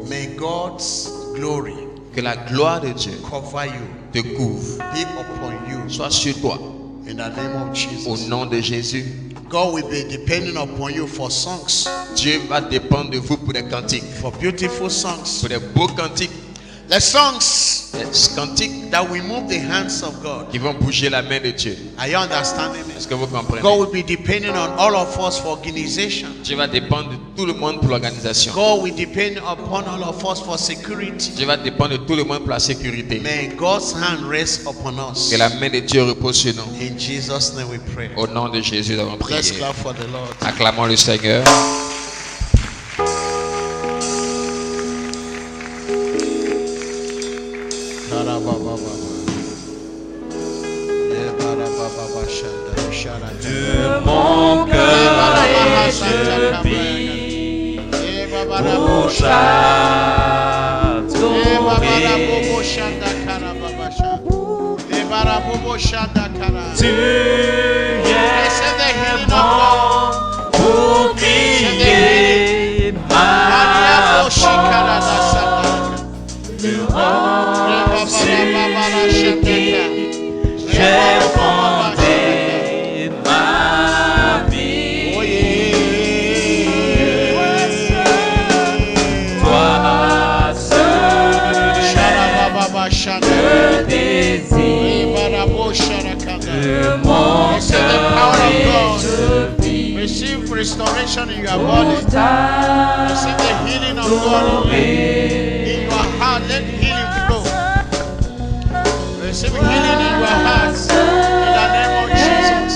May God's glory Que la gloire de Dieu cover you, te couvre, be upon you soit sur toi. in the name of Au Jesus. nom de Jésus, God will be depending upon you for songs, Dieu va dépendre de vous pour des cantiques, for beautiful songs. pour des beaux cantiques, The songs des cantiques that will move the hands of God. qui vont bouger la main de Dieu. Are you understanding me? Est-ce que vous comprenez? God will be depending on all of us for organization. Dieu va dépendre de tout le monde pour l'organisation. God will depend upon all of us for security. Dieu va dépendre de tout le monde pour la sécurité. May God's hand rest upon us. Que la main de Dieu repose sur nous. In Jesus' name we pray. Au nom de Jésus, nous avons prié. Let's clap for the Lord. Acclamons le Seigneur. De mon cœur et je vis pour Tu es bon pour guider ma foi. J'ai fondé ma vie. Toi seul le désir de mon cœur et je vis Receive restoration in your body. pour ta Receive the healing of God in your heart. Let healing flow. Receive healing in your heart. In the name of Jesus.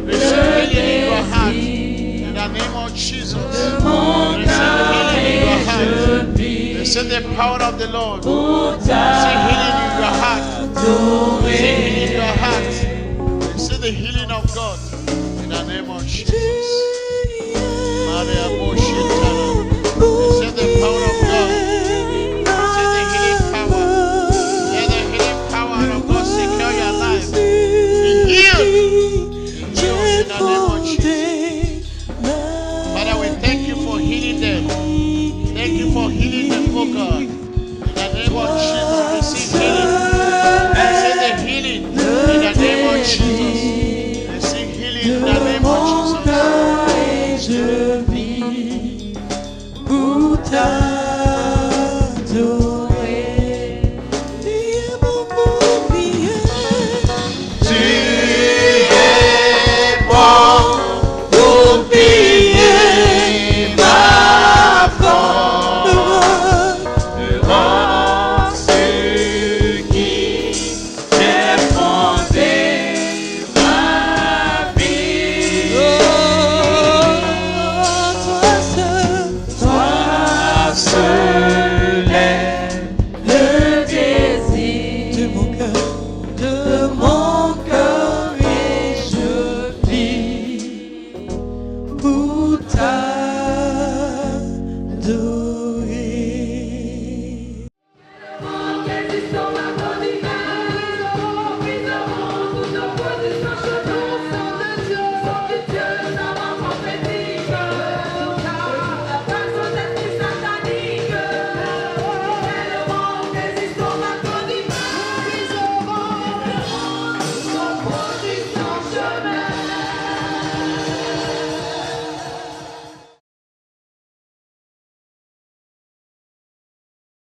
Receive healing in your heart. In the name of Jesus. Receive healing in your heart. Receive the power of the Lord. Receive healing in your heart.